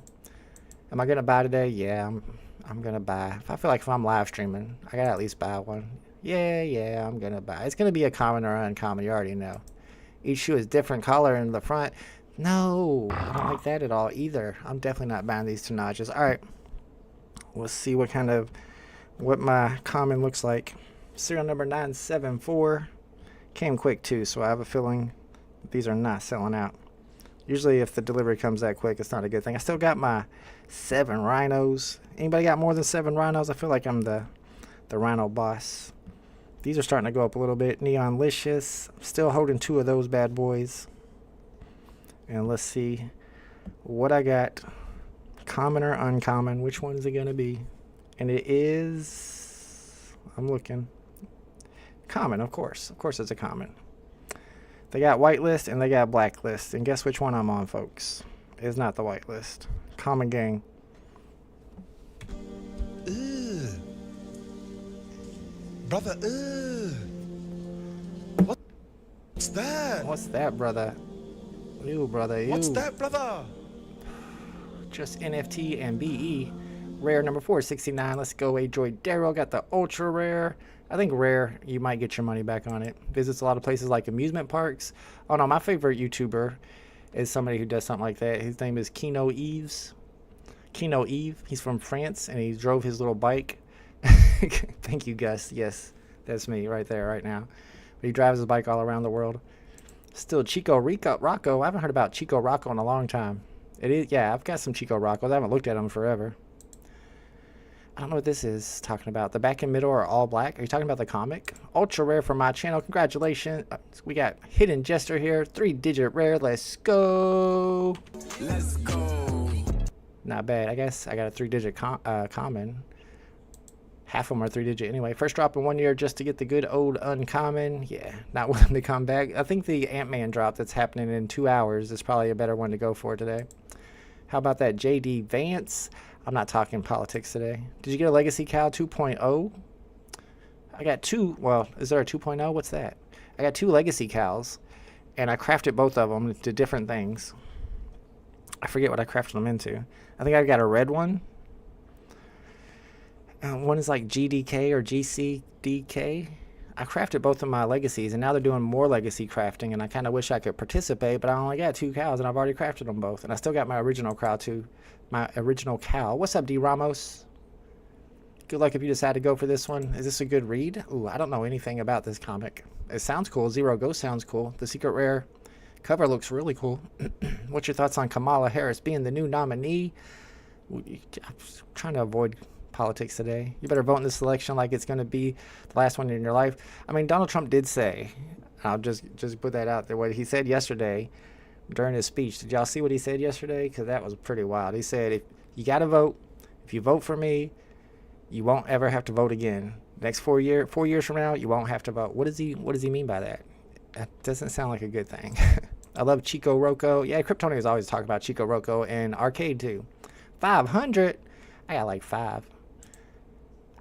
Am I gonna buy today? Yeah, I'm gonna buy. If I'm live streaming, I gotta at least buy one. Yeah, I'm gonna buy. It's gonna be a common or uncommon. You already know. Each shoe is different color in the front. No, I don't like that at all either. I'm definitely not buying these two notches. All right, let's see what my common looks like. Serial number 974 came quick too, so I have a feeling these are not selling out. Usually if the delivery comes that quick, it's not a good thing. I still got my 7 rhinos. Anybody got more than 7 rhinos? I feel like I'm the rhino boss. These are starting to go up a little bit. Neonlicious. Still holding 2 of those bad boys. And let's see what I got. Common or uncommon? Which one is it going to be? And it is... I'm looking. Common, of course. Of course it's a common. They got whitelist and they got blacklist. And guess which one I'm on, folks? It's not the whitelist. Common gang. Ugh. Brother, ugh. What's that? What's that, brother? Ew, brother, ew. What's that, brother? Just NFT and BE. Rare number 469. Let's go. A Joydero got the ultra rare. I think rare, you might get your money back on it. Visits a lot of places like amusement parks. Oh no, my favorite YouTuber is somebody who does something like that. His name is Kino Eves. Kino Eve. He's from France and he drove his little bike. Thank you, Gus. Yes, that's me right there, right now. But he drives his bike all around the world. Still Chico Rocco. I haven't heard about Chico Rocco in a long time. It is, yeah, I've got some Chico Roccos. I haven't looked at them forever. I don't know what this is talking about. The back and middle are all black. Are you talking about the comic? Ultra rare for my channel. Congratulations. We got Hidden Jester here. 3-digit rare. Let's go. Let's go. Not bad. I guess I got a 3-digit common. Half of them are 3-digit anyway. First drop in 1 year just to get the good old uncommon. Yeah, not willing to come back. I think the Ant-Man drop that's happening in 2 hours is probably a better one to go for today. How about that JD Vance? I'm not talking politics today. Did you get a Legacy Cow 2.0? I got 2. Well, is there a 2.0? What's that? I got 2 Legacy Cows, and I crafted both of them to different things. I forget what I crafted them into. I think I got a red one. One is like GDK or GCDK. I crafted both of my legacies, and now they're doing more legacy crafting, and I kind of wish I could participate, but I only got 2 cows, and I've already crafted them both. And I still got my original cow, too. My original cow. What's up, D. Ramos? Good luck if you decide to go for this one. Is this a good read? Ooh, I don't know anything about this comic. It sounds cool. Zero Ghost sounds cool. The secret rare cover looks really cool. What's your thoughts on Kamala Harris being the new nominee? I'm trying to avoid politics today. You better vote in this election like it's going to be the last one in your life. I mean, Donald Trump did say, I'll just put that out there, what he said yesterday during his speech. Did y'all see what he said yesterday? Because that was pretty wild. He said, if you got to vote, if you vote for me, you won't ever have to vote again. Next 4 years from now, you won't have to vote. What does he mean by that? That doesn't sound like a good thing. I love Chico Rocco. Yeah, Kryptonian is always talking about Chico Rocco and Arcade too. 500. I got like 5.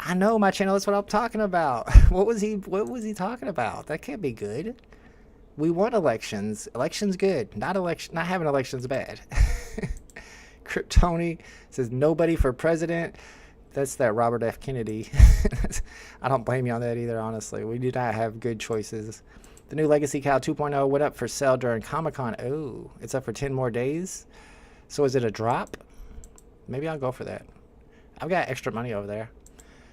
I know my channel. That's what I'm talking about. What was he talking about? That can't be good. We won elections. Elections good. Not having elections bad. Kryptoni says nobody for president. That's that Robert F. Kennedy. I don't blame you on that either, honestly. We do not have good choices. The new Legacy Cow 2.0 went up for sale during Comic-Con. Oh, it's up for 10 more days. So is it a drop? Maybe I'll go for that. I've got extra money over there.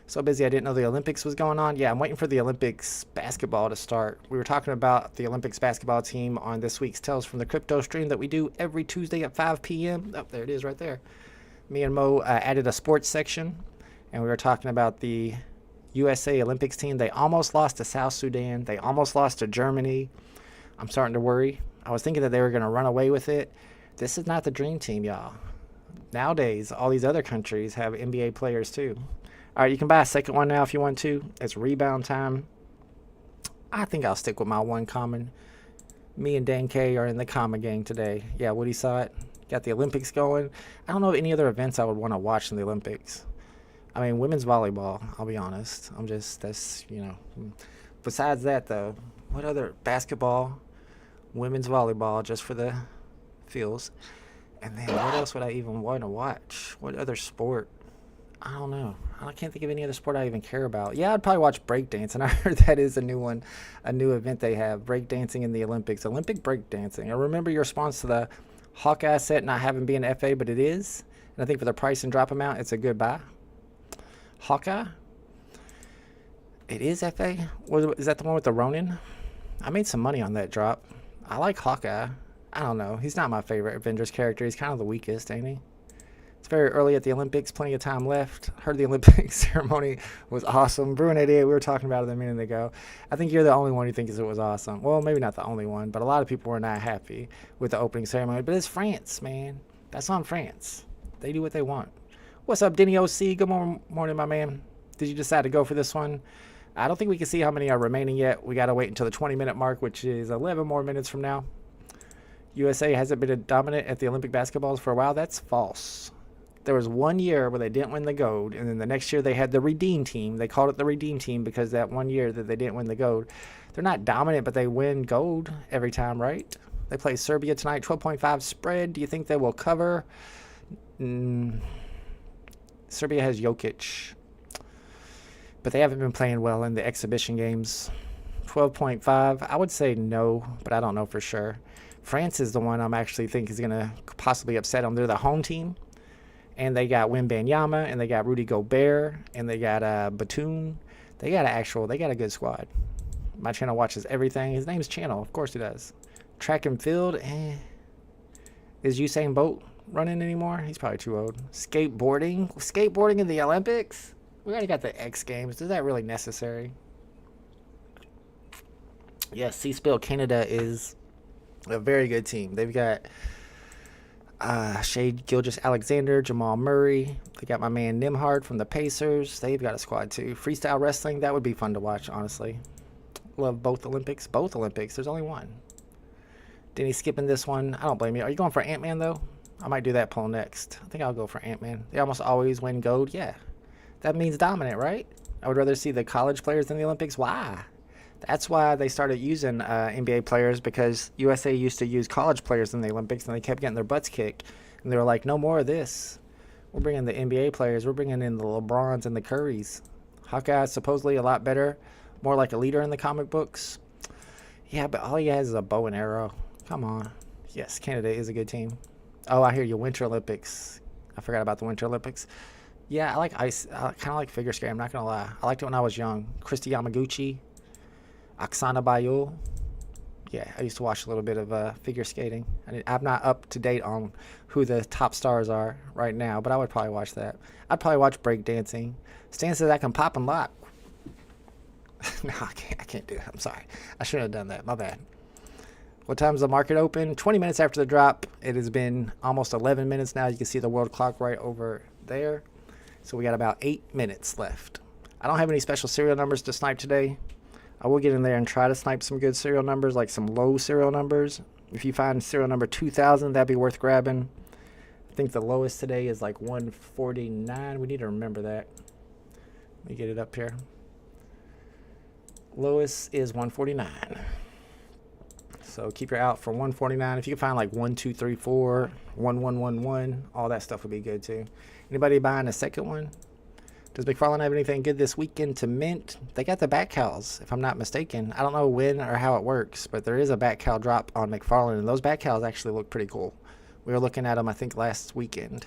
So busy I didn't know the Olympics was going on. Yeah, I'm waiting for the Olympics basketball to start. We were talking about the Olympics basketball team on this week's Tales from the Crypto stream that we do every Tuesday at 5 p.m. Oh, there it is right there. Me and Mo added a sports section, and we were talking about the USA Olympics team. They almost lost to South Sudan. They almost lost to Germany. I'm starting to worry. I was thinking that they were going to run away with it. This is not the dream team, y'all. Nowadays, all these other countries have NBA players too. All right, you can buy a second one now if you want to. It's rebound time. I think I'll stick with my one common. Me and Dan K are in the common gang today. Yeah, Woody saw it. Got the Olympics going. I don't know of any other events I would want to watch in the Olympics. I mean, women's volleyball, I'll be honest. That's, you know. Besides that, though, what other basketball, women's volleyball, just for the feels. And then what else would I even want to watch? What other sport? I don't know. I can't think of any other sport I even care about. Yeah, I'd probably watch breakdancing. I heard that is a new one, a new event they have. Breakdancing in the Olympics. Olympic breakdancing. I remember your response to the Hawkeye set not having been FA, but it is. And I think for the price and drop amount, it's a good buy. Hawkeye? It is FA? Is that the one with the Ronin? I made some money on that drop. I like Hawkeye. I don't know. He's not my favorite Avengers character. He's kind of the weakest, ain't he? It's very early at the Olympics. Plenty of time left. Heard the Olympic ceremony was awesome. Bruin88, we were talking about it a minute ago. I think you're the only one who thinks it was awesome. Well, maybe not the only one, but a lot of people were not happy with the opening ceremony. But it's France, man. That's on France. They do what they want. What's up, Denny OC? Good morning, my man. Did you decide to go for this one? I don't think we can see how many are remaining yet. We got to wait until the 20-minute mark, which is 11 more minutes from now. USA hasn't been a dominant at the Olympic basketballs for a while. That's false. There was 1 year where they didn't win the gold, and then the next year they had the Redeem Team. They called it the Redeem Team because that 1 year that they didn't win the gold. They're not dominant, but they win gold every time, right? They play Serbia tonight, 12.5 spread. Do you think they will cover? Serbia has Jokic, but they haven't been playing well in the exhibition games. 12.5, I would say no, but I don't know for sure. France is the one I'm actually think is going to possibly upset them. They're the home team, and they got Wembanyama, and they got Rudy Gobert, and they got Batum. They got a good squad. My channel watches everything. His name's Channel, of course he does. Track and field, Is Usain Bolt running anymore? He's probably too old. Skateboarding in the Olympics? We already got the X Games. Is that really necessary? Yes, C-Spill Canada is a very good team. They've got Shea Gilgeous-Alexander, Jamal Murray. They got my man Nimhard from the Pacers. They've got a squad too. Freestyle wrestling, that would be fun to watch, honestly. Love both Olympics. Both Olympics. There's only one. Denny skipping this one. I don't blame you. Are you going for Ant-Man, though? I might do that poll next. I think I'll go for Ant-Man. They almost always win gold. Yeah. That means dominant, right? I would rather see the college players than the Olympics. Why? That's why they started using NBA players, because USA used to use college players in the Olympics, and they kept getting their butts kicked. And they were like, no more of this. We're bringing the NBA players. We're bringing in the LeBrons and the Currys. Hawkeye is supposedly a lot better, more like a leader in the comic books. Yeah, but all he has is a bow and arrow. Come on. Yes, Canada is a good team. Oh, I hear you. Winter Olympics. I forgot about the Winter Olympics. Yeah, I like ice. I kind of like figure skating. I'm not going to lie. I liked it when I was young. Christy Yamaguchi. Oksana Bayul. Yeah, I used to watch a little bit of figure skating. I'm not up to date on who the top stars are right now, but I would probably watch that. I'd probably watch breakdancing. Stan says I can pop and lock. No, I can't do it. I'm sorry. I shouldn't have done that. My bad. What time's the market open? 20 minutes after the drop. It has been almost 11 minutes now. You can see the world clock right over there. So we got about 8 minutes left. I don't have any special serial numbers to snipe today. I will get in there and try to snipe some good serial numbers, like some low serial numbers. If you find serial number 2000, that'd be worth grabbing. I think the lowest today is like 149. We need to remember that. Let me get it up here. Lowest is 149. So keep your eye out for 149. If you can find like 1234, 1111, all that stuff would be good too. Anybody buying a second one? Does McFarlane have anything good this weekend to mint? They got the back cows, if I'm not mistaken. I don't know when or how it works, but there is a back cow drop on McFarlane, and those back cows actually look pretty cool. We were looking at them, I think, last weekend.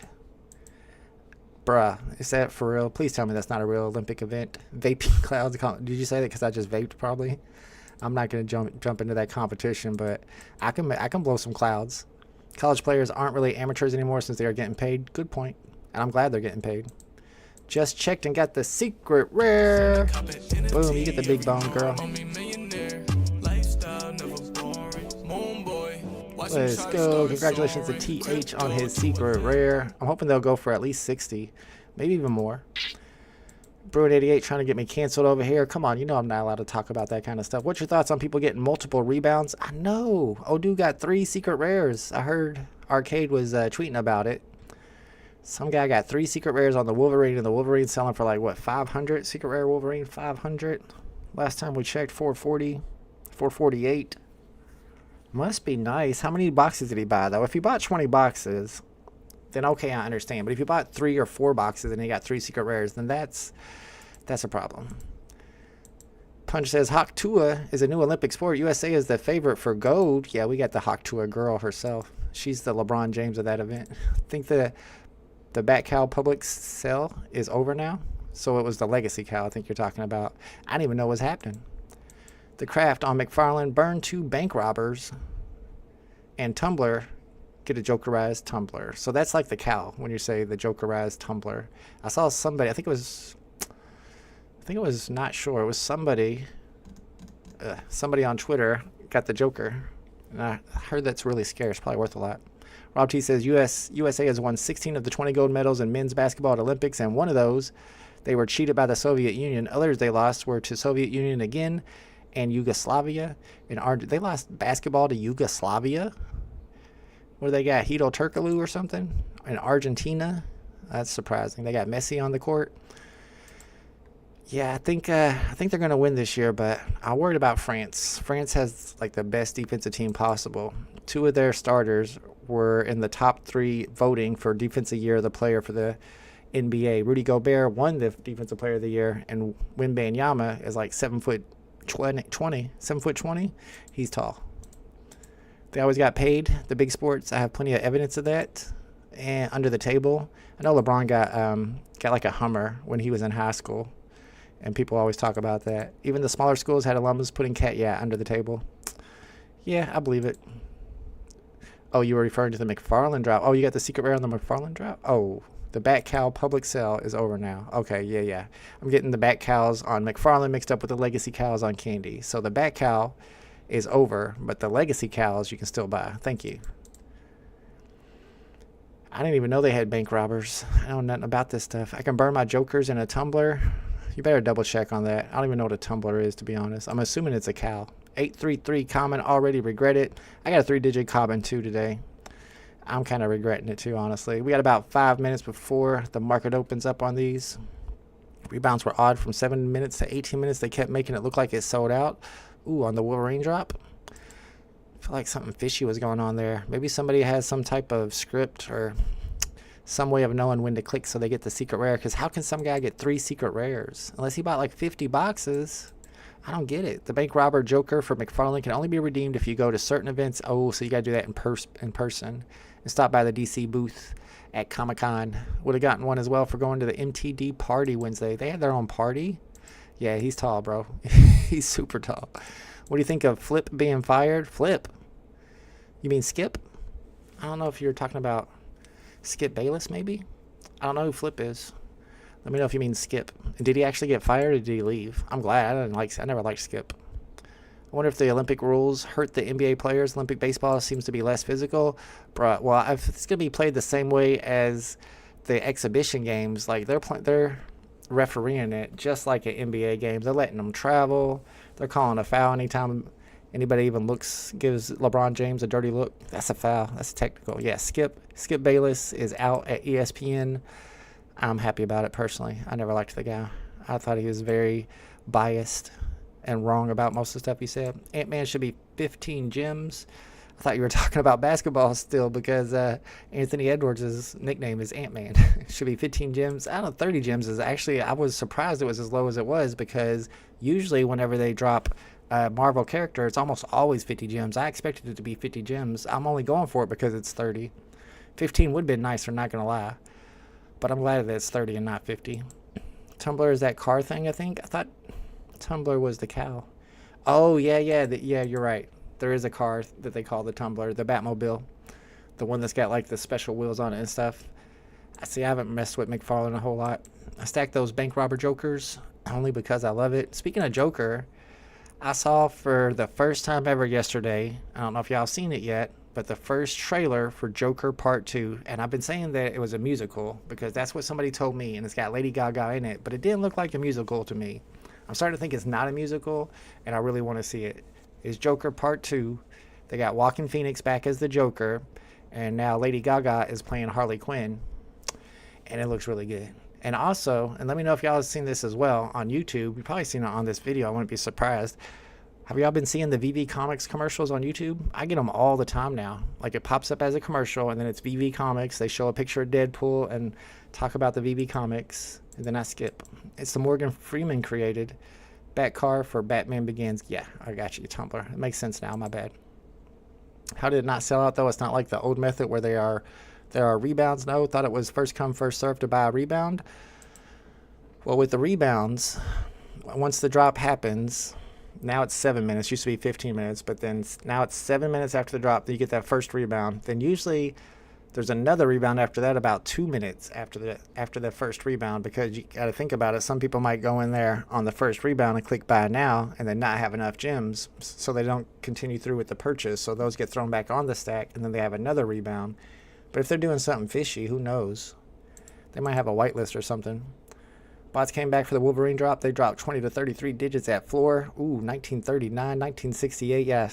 Bruh, is that for real? Please tell me that's not a real Olympic event. Vaping clouds. Did you say that because I just vaped, probably? I'm not going to jump into that competition, but I can blow some clouds. College players aren't really amateurs anymore since they are getting paid. Good point. And I'm glad they're getting paid. Just checked and got the secret rare. Boom, you get the big bone, girl. Let's go. Congratulations to TH on his secret rare. I'm hoping they'll go for at least 60, maybe even more. Bruin88 trying to get me canceled over here. Come on, you know I'm not allowed to talk about that kind of stuff. What's your thoughts on people getting multiple rebounds? I know. Odu got 3 secret rares. I heard Arcade was tweeting about it. Some guy got 3 secret rares on the Wolverine, and the Wolverine's selling for like, what, 500? Secret rare Wolverine, 500. Last time we checked, 440, 448. Must be nice. How many boxes did he buy, though? If he bought 20 boxes, then okay, I understand. But if you bought 3 or 4 boxes and you got 3 secret rares, then that's a problem. Punch says Hawk Tua is a new Olympic sport. USA is the favorite for gold. Yeah, we got the Hawk Tua girl herself. She's the LeBron James of that event. I think the Bat Cow public sale is over now. So it was the Legacy Cow I think you're talking about. I didn't even know what was happening. The craft on McFarlane, burn 2 bank robbers, and Tumblr, get a Jokerized Tumblr. So that's like the cow when you say the Jokerized Tumblr. I saw somebody, I think it was not sure, it was somebody on Twitter got the Joker. And I heard that's really scarce, probably worth a lot. Rob T says USA has won 16 of the 20 gold medals in men's basketball at Olympics, and one of those, they were cheated by the Soviet Union. Others they lost were to Soviet Union again and Yugoslavia. They lost basketball to Yugoslavia. What do they got? Hedo Turkoglu or something? In Argentina? That's surprising. They got Messi on the court. Yeah, I think they're going to win this year, but I'm worried about France. France has like the best defensive team possible. 2 of their starters were in the top 3 voting for Defensive Year of the Player for the NBA. Rudy Gobert won the Defensive Player of the Year, and Wembanyama is like 7'20". He's tall. They always got paid, the big sports. I have plenty of evidence of that. And under the table, I know LeBron got like a Hummer when he was in high school, and people always talk about that. Even the smaller schools had alums putting under the table. Yeah, I believe it. Oh, you were referring to the McFarlane drop. Oh, you got the secret rare on the McFarlane drop? Oh, the Bat Cow public sale is over now. Okay, yeah. I'm getting the Bat Cows on McFarlane mixed up with the Legacy Cows on Candy. So the Bat Cow is over, but the Legacy Cows you can still buy. Thank you. I didn't even know they had bank robbers. I know nothing about this stuff. I can burn my Jokers in a tumbler. You better double check on that. I don't even know what a tumbler is, to be honest. I'm assuming it's a cow. 833 common, already regret it. I got a 3-digit common too today. I'm kind of regretting it too, honestly. We got about 5 minutes before the market opens up on these. Rebounds were odd from 7 minutes to 18 minutes. They kept making it look like it sold out. Ooh, on the Wolverine drop. I feel like something fishy was going on there. Maybe somebody has some type of script or some way of knowing when to click so they get the secret rare. Because how can some guy get 3 secret rares? Unless he bought like 50 boxes. I don't get it. The bank robber Joker for McFarlane can only be redeemed if you go to certain events. Oh, so you got to do that in person. And stop by the DC booth at Comic-Con. Would have gotten one as well for going to the MTD party Wednesday. They had their own party. Yeah, he's tall, bro. He's super tall. What do you think of Flip being fired? Flip? You mean Skip? I don't know if you're talking about Skip Bayless, maybe? I don't know who Flip is. Let me know if you mean Skip. Did he actually get fired or did he leave? I'm glad. I never liked Skip. I wonder if the Olympic rules hurt the NBA players. Olympic baseball seems to be less physical. Bruh, well, if it's going to be played the same way as the exhibition games, like they're refereeing it just like at NBA games. They're letting them travel. They're calling a foul anytime anybody even gives LeBron James a dirty look. That's a foul. That's technical. Yeah, Skip Bayless is out at ESPN. I'm happy about it personally. I never liked the guy. I thought he was very biased and wrong about most of the stuff he said. Ant-Man should be 15 gems. I thought you were talking about basketball still because Anthony Edwards' nickname is Ant-Man. Should be 15 gems. I don't know, 30 gems is actually, I was surprised it was as low as it was because usually whenever they drop a Marvel character, it's almost always 50 gems. I expected it to be 50 gems. I'm only going for it because it's 30. 15 would have been nicer, not going to lie. But I'm glad that it's 30 and not 50. Tumblr is that car thing, I think. I thought Tumblr was the cow. Oh, yeah, you're right. There is a car that they call the Tumblr, the Batmobile. The one that's got like the special wheels on it and stuff. I haven't messed with McFarlane a whole lot. I stacked those bank robber Jokers only because I love it. Speaking of Joker, I saw for the first time ever yesterday, I don't know if y'all seen it yet, but the first trailer for Joker Part 2, and I've been saying that it was a musical because that's what somebody told me, and it's got Lady Gaga in it, but it didn't look like a musical to me. I'm starting to think it's not a musical, and I really want to see it. It's Joker Part 2. They got Joaquin Phoenix back as the Joker, and now Lady Gaga is playing Harley Quinn, and it looks really good. And also, and let me know if y'all have seen this as well on YouTube. You've probably seen it on this video. I wouldn't be surprised. Have y'all been seeing the VeVe Comics commercials on YouTube? I get them all the time now. Like, it pops up as a commercial, and then it's VeVe Comics. They show a picture of Deadpool and talk about the VeVe Comics, and then I skip. It's the Morgan Freeman created Batcar for Batman Begins. Yeah, I got you, Tumblr. It makes sense now, my bad. How did it not sell out, though? It's not like the old method where there are rebounds. No, thought it was first come, first served to buy a rebound. Well, with the rebounds, once the drop happens, now it's 7 minutes. Used to be 15 minutes, but then now it's 7 minutes after the drop that you get that first rebound. Then usually there's another rebound after that about 2 minutes after the first rebound, because you got to think about it. Some people might go in there on the first rebound and click buy now and then not have enough gems, so they don't continue through with the purchase. So those get thrown back on the stack, and then they have another rebound. But if they're doing something fishy, who knows? They might have a whitelist or something. Bots came back for the Wolverine drop. They dropped 20 to 33 digits at floor. Ooh, 1939, 1968. Yeah,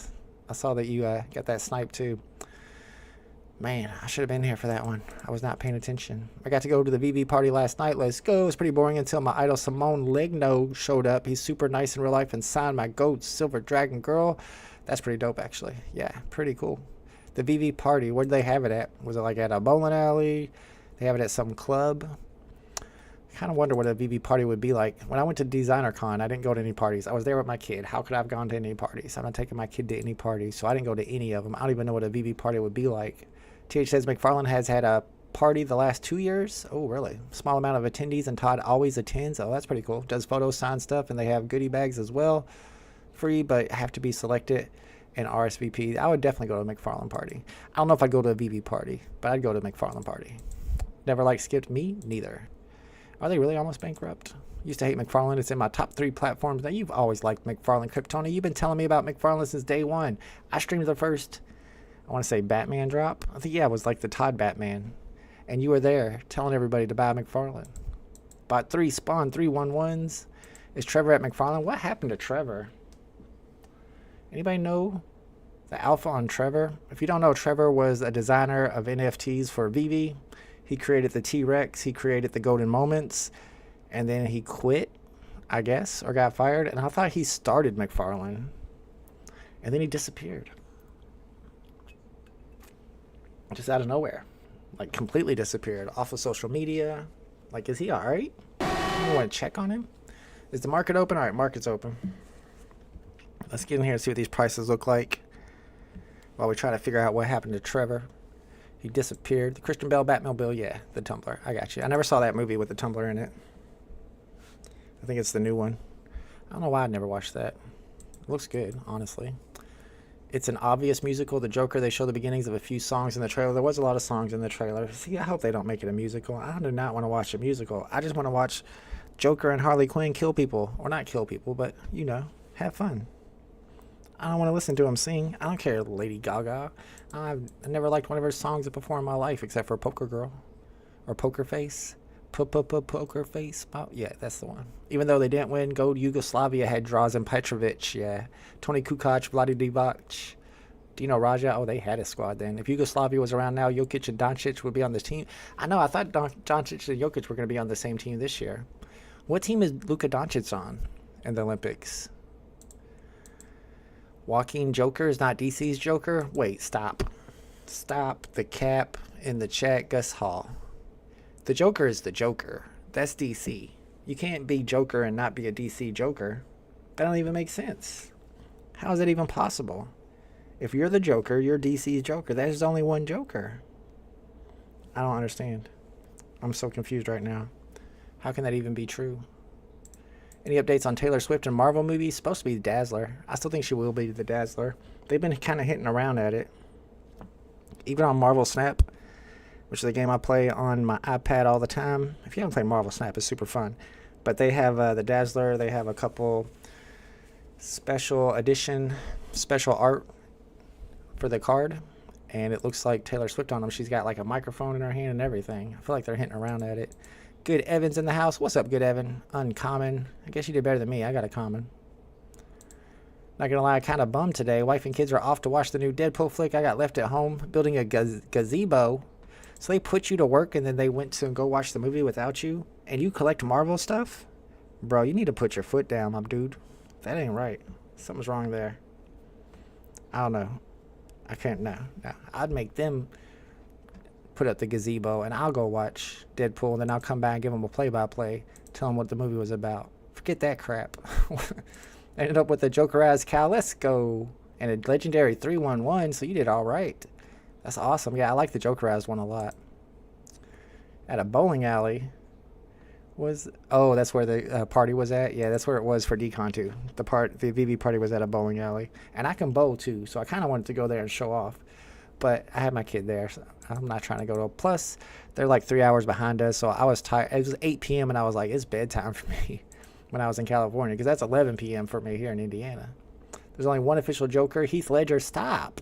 I saw that you got that snipe too. Man, I should have been here for that one. I was not paying attention. I got to go to the VeVe party last night. Let's go. It was pretty boring until my idol Simone Legno showed up. He's super nice in real life and signed my GOAT Silver Dragon Girl. That's pretty dope, actually. Yeah, pretty cool. The VeVe party, where did they have it at? Was it like at a bowling alley? They have it at some club? I kind of wonder what a VeVe party would be like. When I went to Designer Con, I didn't go to any parties. I was there with my kid. How could I have gone to any parties? I'm not taking my kid to any parties, so I didn't go to any of them. I don't even know what a VeVe party would be like. TH says McFarlane has had a party the last 2 years. Oh, really? Small amount of attendees, and Todd always attends. Oh, that's pretty cool. Does photos, sign stuff, and they have goodie bags as well. Free, but have to be selected and RSVP. I would definitely go to a McFarlane party. I don't know if I'd go to a VeVe party, but I'd go to a McFarlane party. Never like skipped me? Neither. Are they really almost bankrupt? Used to hate McFarlane. It's in my top 3 platforms. Now, you've always liked McFarlane. Kryptoni, you've been telling me about McFarlane since day one. I streamed the first, I want to say, Batman drop. I think, yeah, it was like the Todd Batman. And you were there telling everybody to buy McFarlane. Bought 3, spawned 3 1-1s. Is Trevor at McFarlane? What happened to Trevor? Anybody know the alpha on Trevor? If you don't know, Trevor was a designer of NFTs for VeVe. He created the T-Rex. He created the Golden Moments. And then he quit, I guess, or got fired. And I thought he started McFarlane. And then he disappeared. Just out of nowhere. Like, completely disappeared. Off of social media. Like, is he alright? You want to check on him? Is the market open? Alright, market's open. Let's get in here and see what these prices look like while we try to figure out what happened to Trevor. He disappeared. The Christian Bale Batmobile, yeah, the Tumblr. I got you. I never saw that movie with the Tumblr in it. I think it's the new one. I don't know why I never watched that. It looks good, honestly. It's an obvious musical. The Joker, they show the beginnings of a few songs in the trailer. There was a lot of songs in the trailer. See, I hope they don't make it a musical. I do not want to watch a musical. I just want to watch Joker and Harley Quinn kill people. Or not kill people, but, you know, have fun. I don't want to listen to them sing. I don't care, Lady Gaga. I never liked one of her songs before in my life, except for Poker Girl. Or Poker Face. Poker Face. Yeah, that's the one. Even though they didn't win, Gold Yugoslavia had draws in Petrovic. Yeah. Tony Kukoc, Vlade Divac, Dino Raja. Oh, they had a squad then. If Yugoslavia was around now, Jokic and Doncic would be on this team. I know, I thought Doncic and Jokic were going to be on the same team this year. What team is Luka Doncic on in the Olympics? Joaquin Joker is not DC's Joker? Wait, stop. Stop. The cap in the chat, Gus Hall. The Joker is the Joker. That's DC. You can't be Joker and not be a DC Joker. That don't even make sense. How is that even possible? If you're the Joker, you're DC's Joker. There's only one Joker. I don't understand. I'm so confused right now. How can that even be true? Any updates on Taylor Swift and Marvel movies? Supposed to be Dazzler. I still think she will be the Dazzler. They've been kind of hitting around at it. Even on Marvel Snap, which is a game I play on my iPad all the time. If you haven't played Marvel Snap, it's super fun. But they have the Dazzler. They have a couple special edition, special art for the card. And it looks like Taylor Swift on them. She's got like a microphone in her hand and everything. I feel like they're hitting around at it. Good Evan's in the house. What's up, Good Evan? Uncommon. I guess you did better than me. I got a common. Not gonna lie, kind of bummed today. Wife and kids are off to watch the new Deadpool flick. I got left at home building a gazebo. So they put you to work and then they went to go watch the movie without you? And you collect Marvel stuff? Bro, you need to put your foot down, my dude. That ain't right. Something's wrong there. I don't know. I can't. No. I'd make them put up the gazebo, and I'll go watch Deadpool, and then I'll come back and give them a play-by-play, tell them what the movie was about. Forget that crap. Ended up with a Joker-ass Cal. Let's go. And a legendary 3/1/1, so you did all right. That's awesome. Yeah, I like the Joker-ass one a lot. At a bowling alley was... Oh, that's where the party was at? Yeah, that's where it was for Decon, too. The VeVe party was at a bowling alley. And I can bowl, too, so I kind of wanted to go there and show off. But I had my kid there, so I'm not trying to go to... Plus, they're like 3 hours behind us, so I was tired. It was 8 p.m., and I was like, it's bedtime for me when I was in California, because that's 11 p.m. for me here in Indiana. There's only one official Joker. Heath Ledger, stop.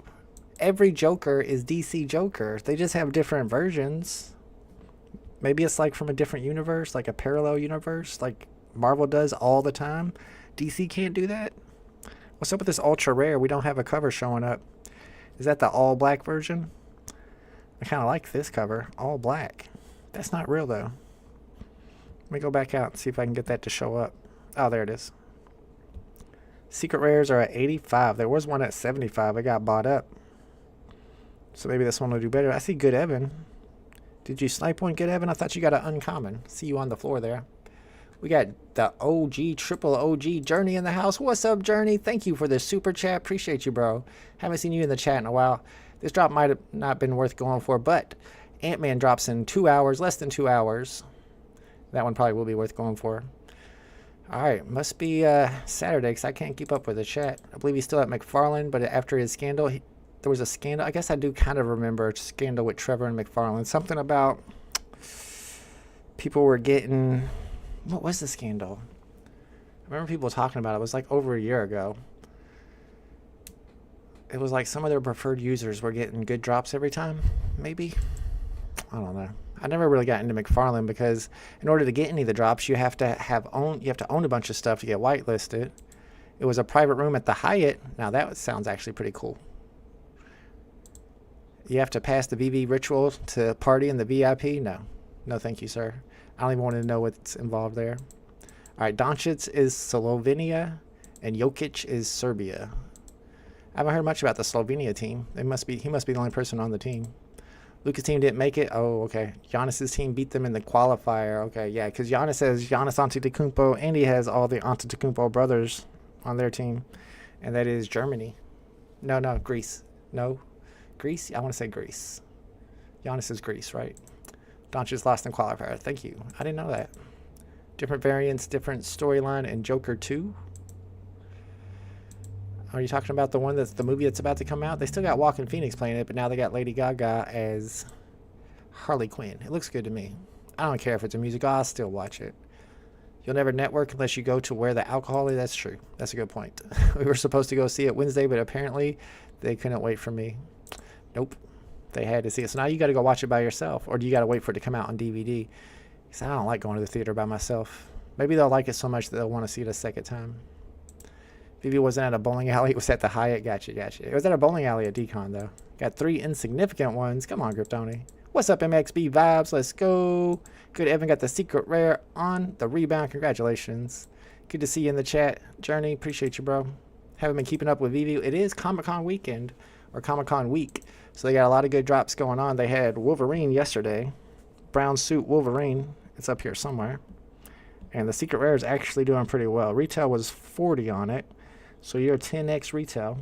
Every Joker is DC Joker. They just have different versions. Maybe it's like from a different universe, like a parallel universe, like Marvel does all the time. DC can't do that. What's up with this ultra rare? We don't have a cover showing up. Is that the all black version? I kind of like this cover, all black. That's not real though. Let me go back out and see if I can get that to show up. Oh, there it is. Secret rares are at 85. There was one at 75. It got bought up. So maybe this one will do better. I see Good Evan. Did you snipe one, Good Evan? I thought you got an uncommon. See you on the floor there. We got the OG, triple OG Journey in the house. What's up, Journey? Thank you for the super chat. Appreciate you, bro. Haven't seen you in the chat in a while. This drop might have not been worth going for, but Ant-Man drops in 2 hours, less than 2 hours. That one probably will be worth going for. All right, must be Saturday because I can't keep up with the chat. I believe he's still at McFarlane, but after his scandal, there was a scandal. I guess I do kind of remember a scandal with Trevor and McFarlane. Something about people were getting... What was the scandal? I remember people talking about it. It was like over a year ago. It was like some of their preferred users were getting good drops every time, maybe? I don't know. I never really got into McFarlane because in order to get any of the drops, you have to own a bunch of stuff to get whitelisted. It was a private room at the Hyatt. Now that sounds actually pretty cool. You have to pass the VeVe ritual to party in the VIP? No. No, thank you, sir. I don't even want to know what's involved there. All right, Doncic is Slovenia, and Jokic is Serbia. I haven't heard much about the Slovenia team. He must be the only person on the team. Lucas' team didn't make it. Oh, okay. Giannis's team beat them in the qualifier. Okay, yeah, because Giannis has Giannis Antetokounmpo, and he has all the Antetokounmpo brothers on their team, and that is Germany. No, Greece. No, Greece? I want to say Greece. Giannis is Greece, right? Doncic lost in qualifier. Thank you. I didn't know that. Different variants, different storyline in Joker 2. Are you talking about the one that's the movie that's about to come out? They still got Joaquin Phoenix playing it, but now they got Lady Gaga as Harley Quinn. It looks good to me. I don't care if it's a musical. I'll still watch it. You'll never network unless you go to where the alcohol is. That's true. That's a good point. We were supposed to go see it Wednesday, but apparently they couldn't wait for me. Nope. They had to see it. So now you got to go watch it by yourself, or do you got to wait for it to come out on DVD? Because I don't like going to the theater by myself. Maybe they'll like it so much that they'll want to see it a second time. VeVe wasn't at a bowling alley. It was at the Hyatt. Gotcha. It was at a bowling alley at Decon, though. Got 3 insignificant ones. Come on, Kryptoni. What's up, MXB Vibes? Let's go. Good. Evan got the secret rare on the rebound. Congratulations. Good to see you in the chat. Journey, appreciate you, bro. Haven't been keeping up with VeVe. It is Comic-Con weekend, or Comic-Con week. So they got a lot of good drops going on. They had Wolverine yesterday. Brown suit Wolverine. It's up here somewhere. And the secret rare is actually doing pretty well. Retail was 40 on it. So you're 10x retail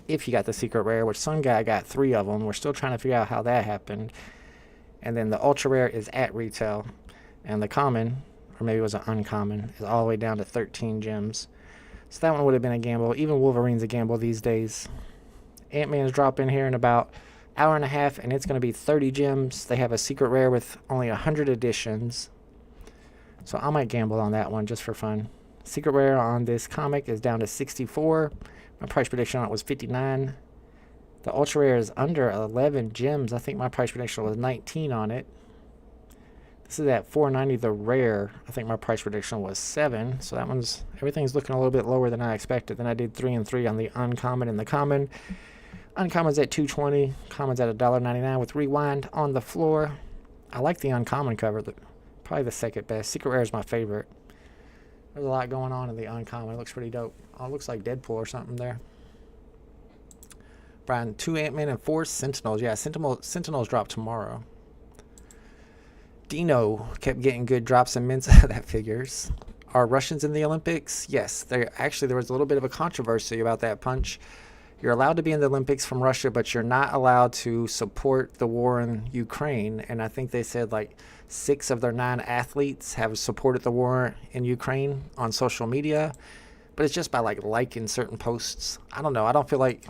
if you got the secret rare, which some guy got 3 of them. We're still trying to figure out how that happened. And then the ultra rare is at retail. And the common, or maybe it was an uncommon, is all the way down to 13 gems. So that one would have been a gamble. Even Wolverine's a gamble these days. Ant-Man's drop in here in about an hour and a half, and it's going to be 30 gems. They have a secret rare with only 100 editions. So I might gamble on that one just for fun. Secret rare on this comic is down to 64. My price prediction on it was 59. The ultra rare is under 11 gems. I think my price prediction was 19 on it. This is at 490 the rare. I think my price prediction was 7. So that one's, everything's looking a little bit lower than I expected. Then I did 3 and 3 on the uncommon and the common. Uncommon's at 220. Common's at $1.99 with rewind on the floor. I like the uncommon cover. Probably the second best. Secret rare is my favorite. There's a lot going on in the uncommon. It looks pretty dope. Oh, it looks like Deadpool or something there. Brian, 2 Ant-Man and 4 Sentinels. Yeah, Sentinels drop tomorrow. Dino kept getting good drops and mints out of that figures. Are Russians in the Olympics? Yes. There was a little bit of a controversy about that, Punch. You're allowed to be in the Olympics from Russia, but you're not allowed to support the war in Ukraine. And I think they said like 6 of their 9 athletes have supported the war in Ukraine on social media. But it's just by like liking certain posts. I don't know. I don't feel like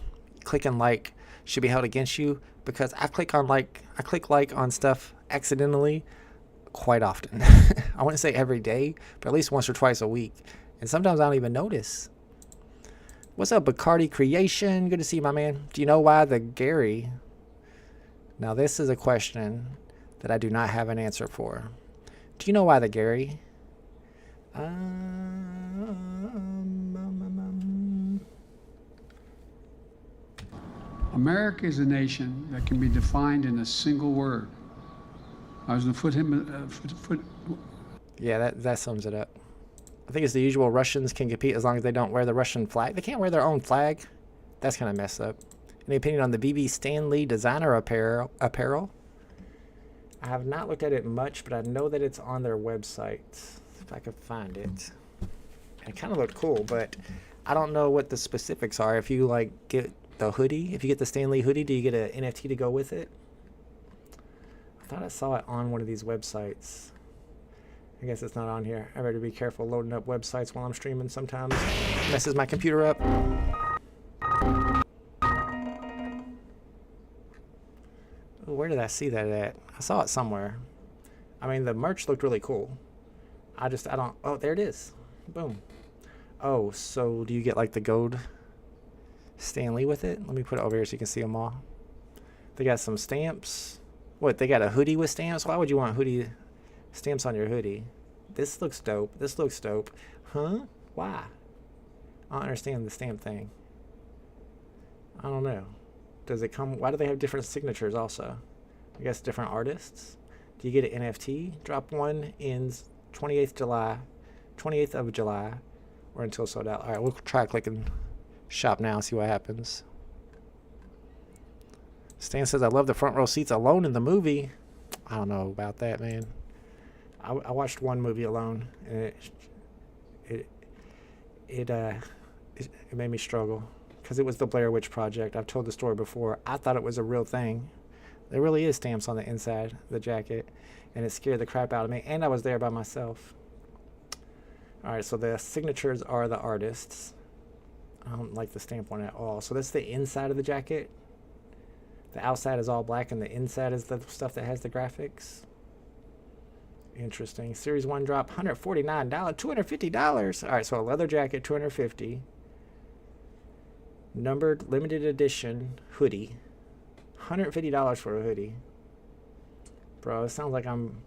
clicking like should be held against you, because I click like on stuff accidentally quite often. I wouldn't say every day, but at least once or twice a week. And sometimes I don't even notice. What's up, Bacardi Creation? Good to see you, my man. Do you know why the Gary... Now, this is a question that I do not have an answer for. Do you know why the Gary... America is a nation that can be defined in a single word. I was going to put him... Yeah, that sums it up. I think it's the usual. Russians can compete as long as they don't wear the Russian flag. They can't wear their own flag. That's kind of messed up. Any opinion on the VeVe Stan Lee designer apparel? I have not looked at it much, but I know that it's on their website. If I could find it. It kind of looked cool, but I don't know what the specifics are. If you like get the hoodie, if you get the Stan Lee hoodie, do you get an NFT to go with it? I thought I saw it on one of these websites. I guess it's not on here. I better be careful loading up websites while I'm streaming sometimes. Messes my computer up. Ooh, where did I see that at? I saw it somewhere. I mean, the merch looked really cool. I don't... Oh, there it is. Boom. Oh, so do you get like the gold Stan Lee with it? Let me put it over here so you can see them all. They got some stamps. What, they got a hoodie with stamps? Why would you want hoodie... stamps on your hoodie? This looks dope. This looks dope. Huh? Why? I don't understand the stamp thing. I don't know. Does it come... Why do they have different signatures also? I guess different artists? Do you get an NFT? Drop one in 28th of July, or until sold out. Alright, we'll try clicking shop now and see what happens. Stan says, I love the front row seats alone in the movie. I don't know about that, man. I watched one movie alone, and it made me struggle, because it was the Blair Witch Project. I've told the story before. I thought it was a real thing. There really is stamps on the inside of the jacket, and it scared the crap out of me, and I was there by myself. Alright, so the signatures are the artists. I don't like the stamp one at all. So that's the inside of the jacket. The outside is all black, and the inside is the stuff that has the graphics. Interesting. Series 1 drop, $149, $250. Alright, so a leather jacket, $250. Numbered limited edition hoodie, $150 for a hoodie. Bro, it sounds like I'm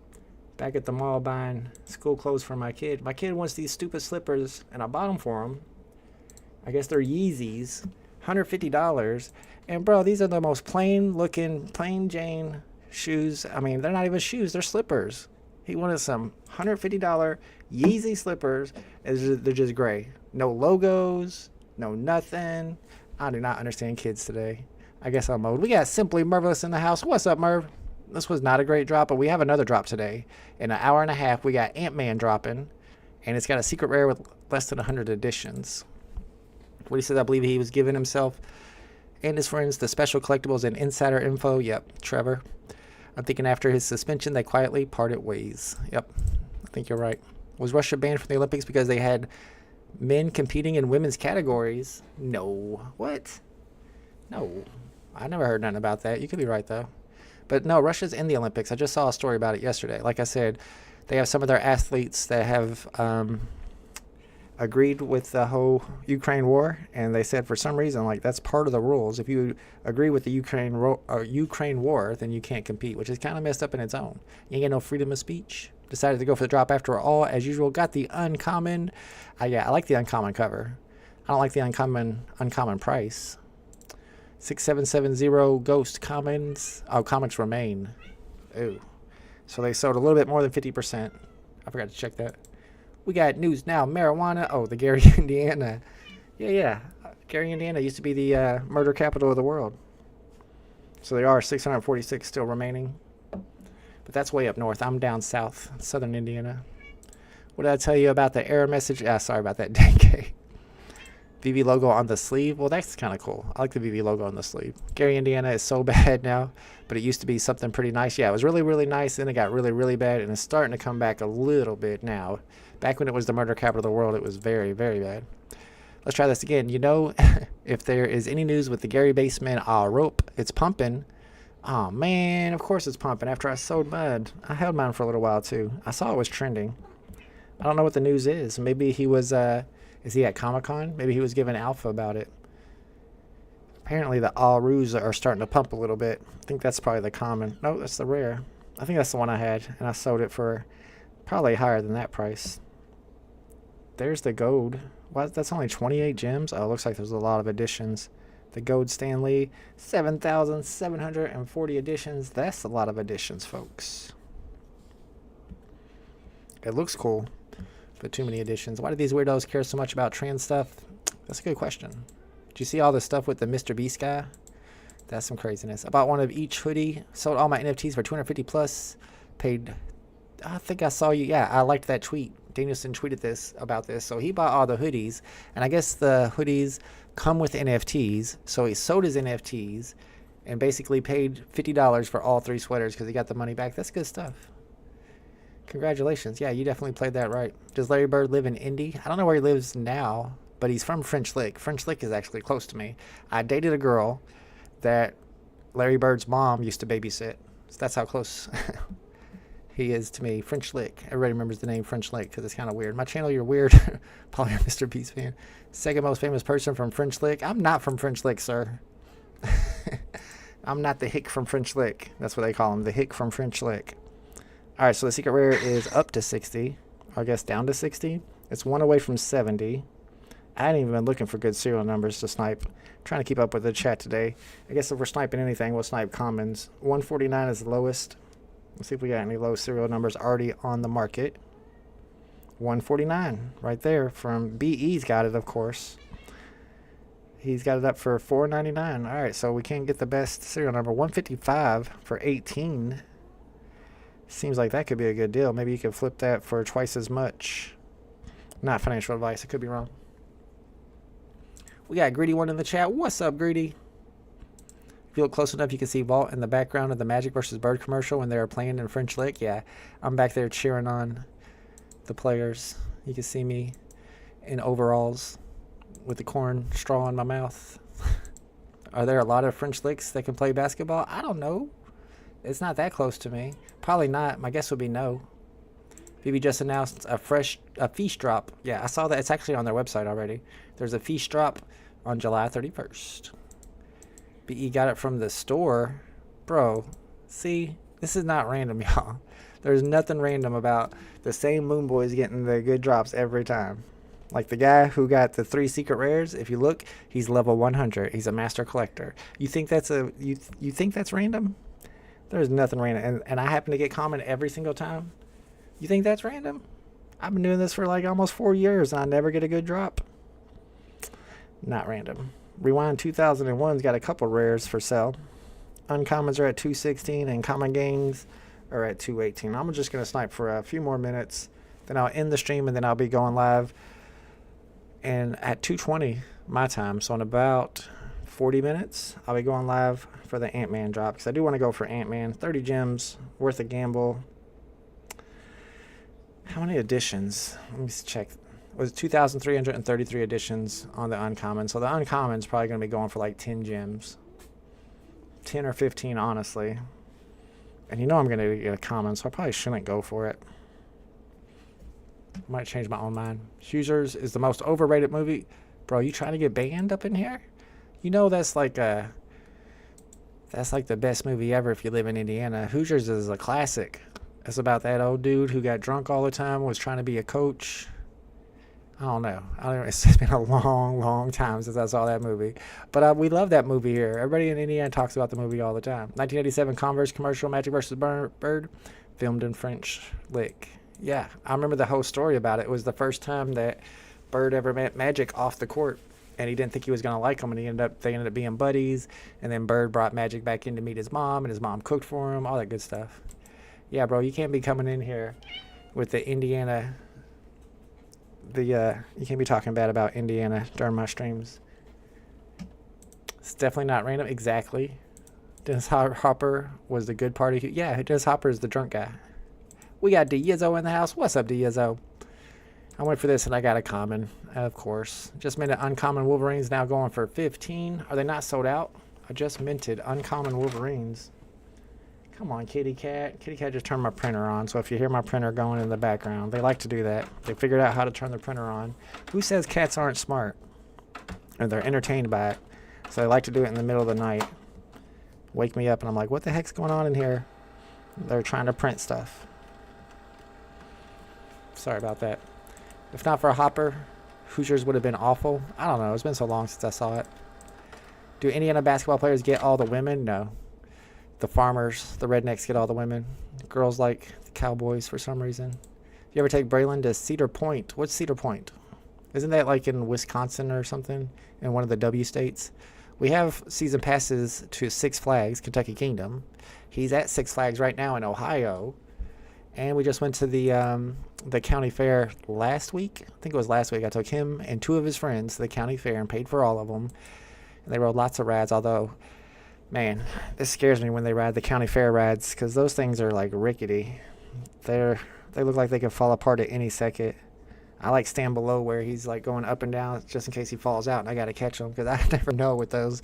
back at the mall buying school clothes for my kid. My kid wants these stupid slippers, and I bought them for him. I guess they're Yeezys, $150. And bro, these are the most plain looking, plain Jane shoes. I mean, they're not even shoes, they're slippers. He wanted some $150 Yeezy slippers. They're just gray. No logos, no nothing. I do not understand kids today. I guess I'm old. We got Simply Marvelous in the house. What's up, Merv? This was not a great drop, but we have another drop today. In an hour and a half, we got Ant-Man dropping, and it's got a secret rare with less than 100 editions. What he says, I believe he was giving himself and his friends the special collectibles and insider info. Yep, Trevor. I'm thinking after his suspension, they quietly parted ways. Yep, I think you're right. Was Russia banned from the Olympics because they had men competing in women's categories? No. What? No. I never heard nothing about that. You could be right, though. But no, Russia's in the Olympics. I just saw a story about it yesterday. Like I said, they have some of their athletes that have agreed with the whole Ukraine war, and they said for some reason, like, that's part of the rules. If you agree with the Ukraine war, then you can't compete, which is kind of messed up in its own. You ain't got no freedom of speech. Decided to go for the drop after all, as usual. Got the uncommon. Yeah, I like the uncommon cover. I don't like the uncommon price. 6770 Ghost Commons. Oh, comics remain. Ooh. So they sold a little bit more than 50%. I forgot to check that. We got news now. Marijuana. Oh, the Gary, Indiana. Yeah. Gary, Indiana used to be the murder capital of the world. So there are 646 still remaining. But that's way up north. I'm down south, southern Indiana. What did I tell you about the error message? Sorry about that. DK. VeVe logo on the sleeve. Well, that's kind of cool. I like the VeVe logo on the sleeve. Gary, Indiana is so bad now, but it used to be something pretty nice. Yeah, it was really, really nice. Then it got really, really bad, and it's starting to come back a little bit now. Back when it was the murder capital of the world, it was very, very bad. Let's try this again. You know, if there is any news with the Gary Basement rope, it's pumping. Oh, man, of course it's pumping. After I sold mine, I held mine for a little while, too. I saw it was trending. I don't know what the news is. Maybe he was... Is he at Comic-Con? Maybe he was giving alpha about it. Apparently the all roos are starting to pump a little bit. I think that's probably the common. No, that's the rare. I think that's the one I had, and I sold it for probably higher than that price. There's the gold. What? That's only 28 gems? Oh, it looks like there's a lot of additions. The gold Stanley, 7,740 additions. That's a lot of additions, folks. It looks cool. But too many additions. Why do these weirdos care so much about trans stuff? That's a good question. Did you see all the stuff with the Mr. Beast guy? That's some craziness. I bought one of each hoodie. Sold all my NFTs for 250 plus. Paid. I think I saw you. Yeah, I liked that tweet. Danielson tweeted this about this. So he bought all the hoodies. And I guess the hoodies come with NFTs. So he sold his NFTs and basically paid $50 for all 3 sweaters because he got the money back. That's good stuff. Congratulations. Yeah, you definitely played that right. Does Larry Bird live in Indy? I don't know where he lives now, but he's from French Lick. French Lick is actually close to me. I dated a girl that Larry Bird's mom used to babysit. So that's how close he is to me. French Lick. Everybody remembers the name French Lick because it's kind of weird. My channel, you're weird. Probably a Mr. Beast fan. Second most famous person from French Lick. I'm not from French Lick, sir. I'm not the hick from French Lick. That's what they call him, the hick from French Lick. Alright, so the secret rare is up to 60. Or I guess down to 60. It's one away from 70. I hadn't even been looking for good serial numbers to snipe. I'm trying to keep up with the chat today. I guess if we're sniping anything, we'll snipe commons. 149 is the lowest. Let's see if we got any low serial numbers already on the market. 149 right there from BE's got it, of course. He's got it up for $4.99. Alright, so we can't get the best serial number. 155 for 18. Seems like that could be a good deal. Maybe you could flip that for twice as much. Not financial advice. I could be wrong. We got Greedy one in the chat. What's up, Greedy? If you look close enough, you can see Vault in the background of the Magic vs. Bird commercial when they were playing in French Lick. Yeah, I'm back there cheering on the players. You can see me in overalls with the corn straw in my mouth. Are there a lot of French Licks that can play basketball? I don't know. It's not that close to me. Probably not. My guess would be no. VeVe just announced a feast drop. Yeah, I saw that. It's actually on their website already. There's a feast drop on July 31st. BE got it from the store. Bro, see? This is not random, y'all. There's nothing random about the same Moon Boys getting the good drops every time. Like the guy who got the 3 secret rares, if you look, he's level 100. He's a master collector. You think that's you think that's random? There's nothing random. And I happen to get common every single time. You think that's random? I've been doing this for like almost 4 years and I never get a good drop. Not random. Rewind 2001's got a couple rares for sale. Uncommons are at 216 and common games are at 218. I'm just going to snipe for a few more minutes. Then I'll end the stream and then I'll be going live. And at 2:20 my time, so in about 40 minutes, I'll be going live for the Ant-Man drop. Because I do want to go for Ant-Man. 30 gems, worth a gamble. How many editions? Let me check. It was 2,333 editions on the uncommon. So the uncommon's probably going to be going for like 10 gems. 10 or 15, honestly. And you know I'm going to get a common, so I probably shouldn't go for it. Might change my own mind. Hoosiers is the most overrated movie. Bro, you trying to get banned up in here? You know that's like the best movie ever if you live in Indiana. Hoosiers is a classic. It's about that old dude who got drunk all the time, was trying to be a coach. I don't know. It's been a long time since I saw that movie. But we love that movie here. Everybody in Indiana talks about the movie all the time. 1987 Converse commercial, Magic vs. Bird, filmed in French Lick. Yeah, I remember the whole story about it. It was the first time that Bird ever met Magic off the court, and he didn't think he was gonna like him, and they ended up being buddies. And then Bird brought Magic back in to meet his mom, and his mom cooked for him, all that good stuff. Yeah, bro, you can't be coming in here with the Indiana. You can't be talking bad about Indiana during my streams. It's definitely not random. Exactly. Dennis Hopper was the good party. Yeah, Dennis Hopper is the drunk guy. We got Diezzo in the house. What's up, Diezzo? I went for this and I got a common, of course. Just minted uncommon Wolverines, now going for 15. Are they not sold out? I just minted uncommon Wolverines. Come on, kitty cat. Kitty cat just turned my printer on, so if you hear my printer going in the background, they like to do that. They figured out how to turn the printer on. Who says cats aren't smart? Or they're entertained by it. So they like to do it in the middle of the night. Wake me up and I'm like, what the heck's going on in here? They're trying to print stuff. Sorry about that. If not for a Hopper, Hoosiers would have been awful. I don't know. It's been so long since I saw it. Do Indiana basketball players get all the women? No. The farmers, the rednecks get all the women. Girls like the Cowboys for some reason. You ever take Braylon to Cedar Point? What's Cedar Point? Isn't that like in Wisconsin or something? In one of the W states? We have season passes to Six Flags, Kentucky Kingdom. He's at Six Flags right now in Ohio. And we just went to the county fair last week. I think it was last week. I took him and 2 of his friends to the county fair and paid for all of them. And they rode lots of rides, although, man, this scares me when they ride the county fair rides because those things are like rickety. They look like they could fall apart at any second. I like stand below where he's like going up and down just in case he falls out and I got to catch him because I never know with those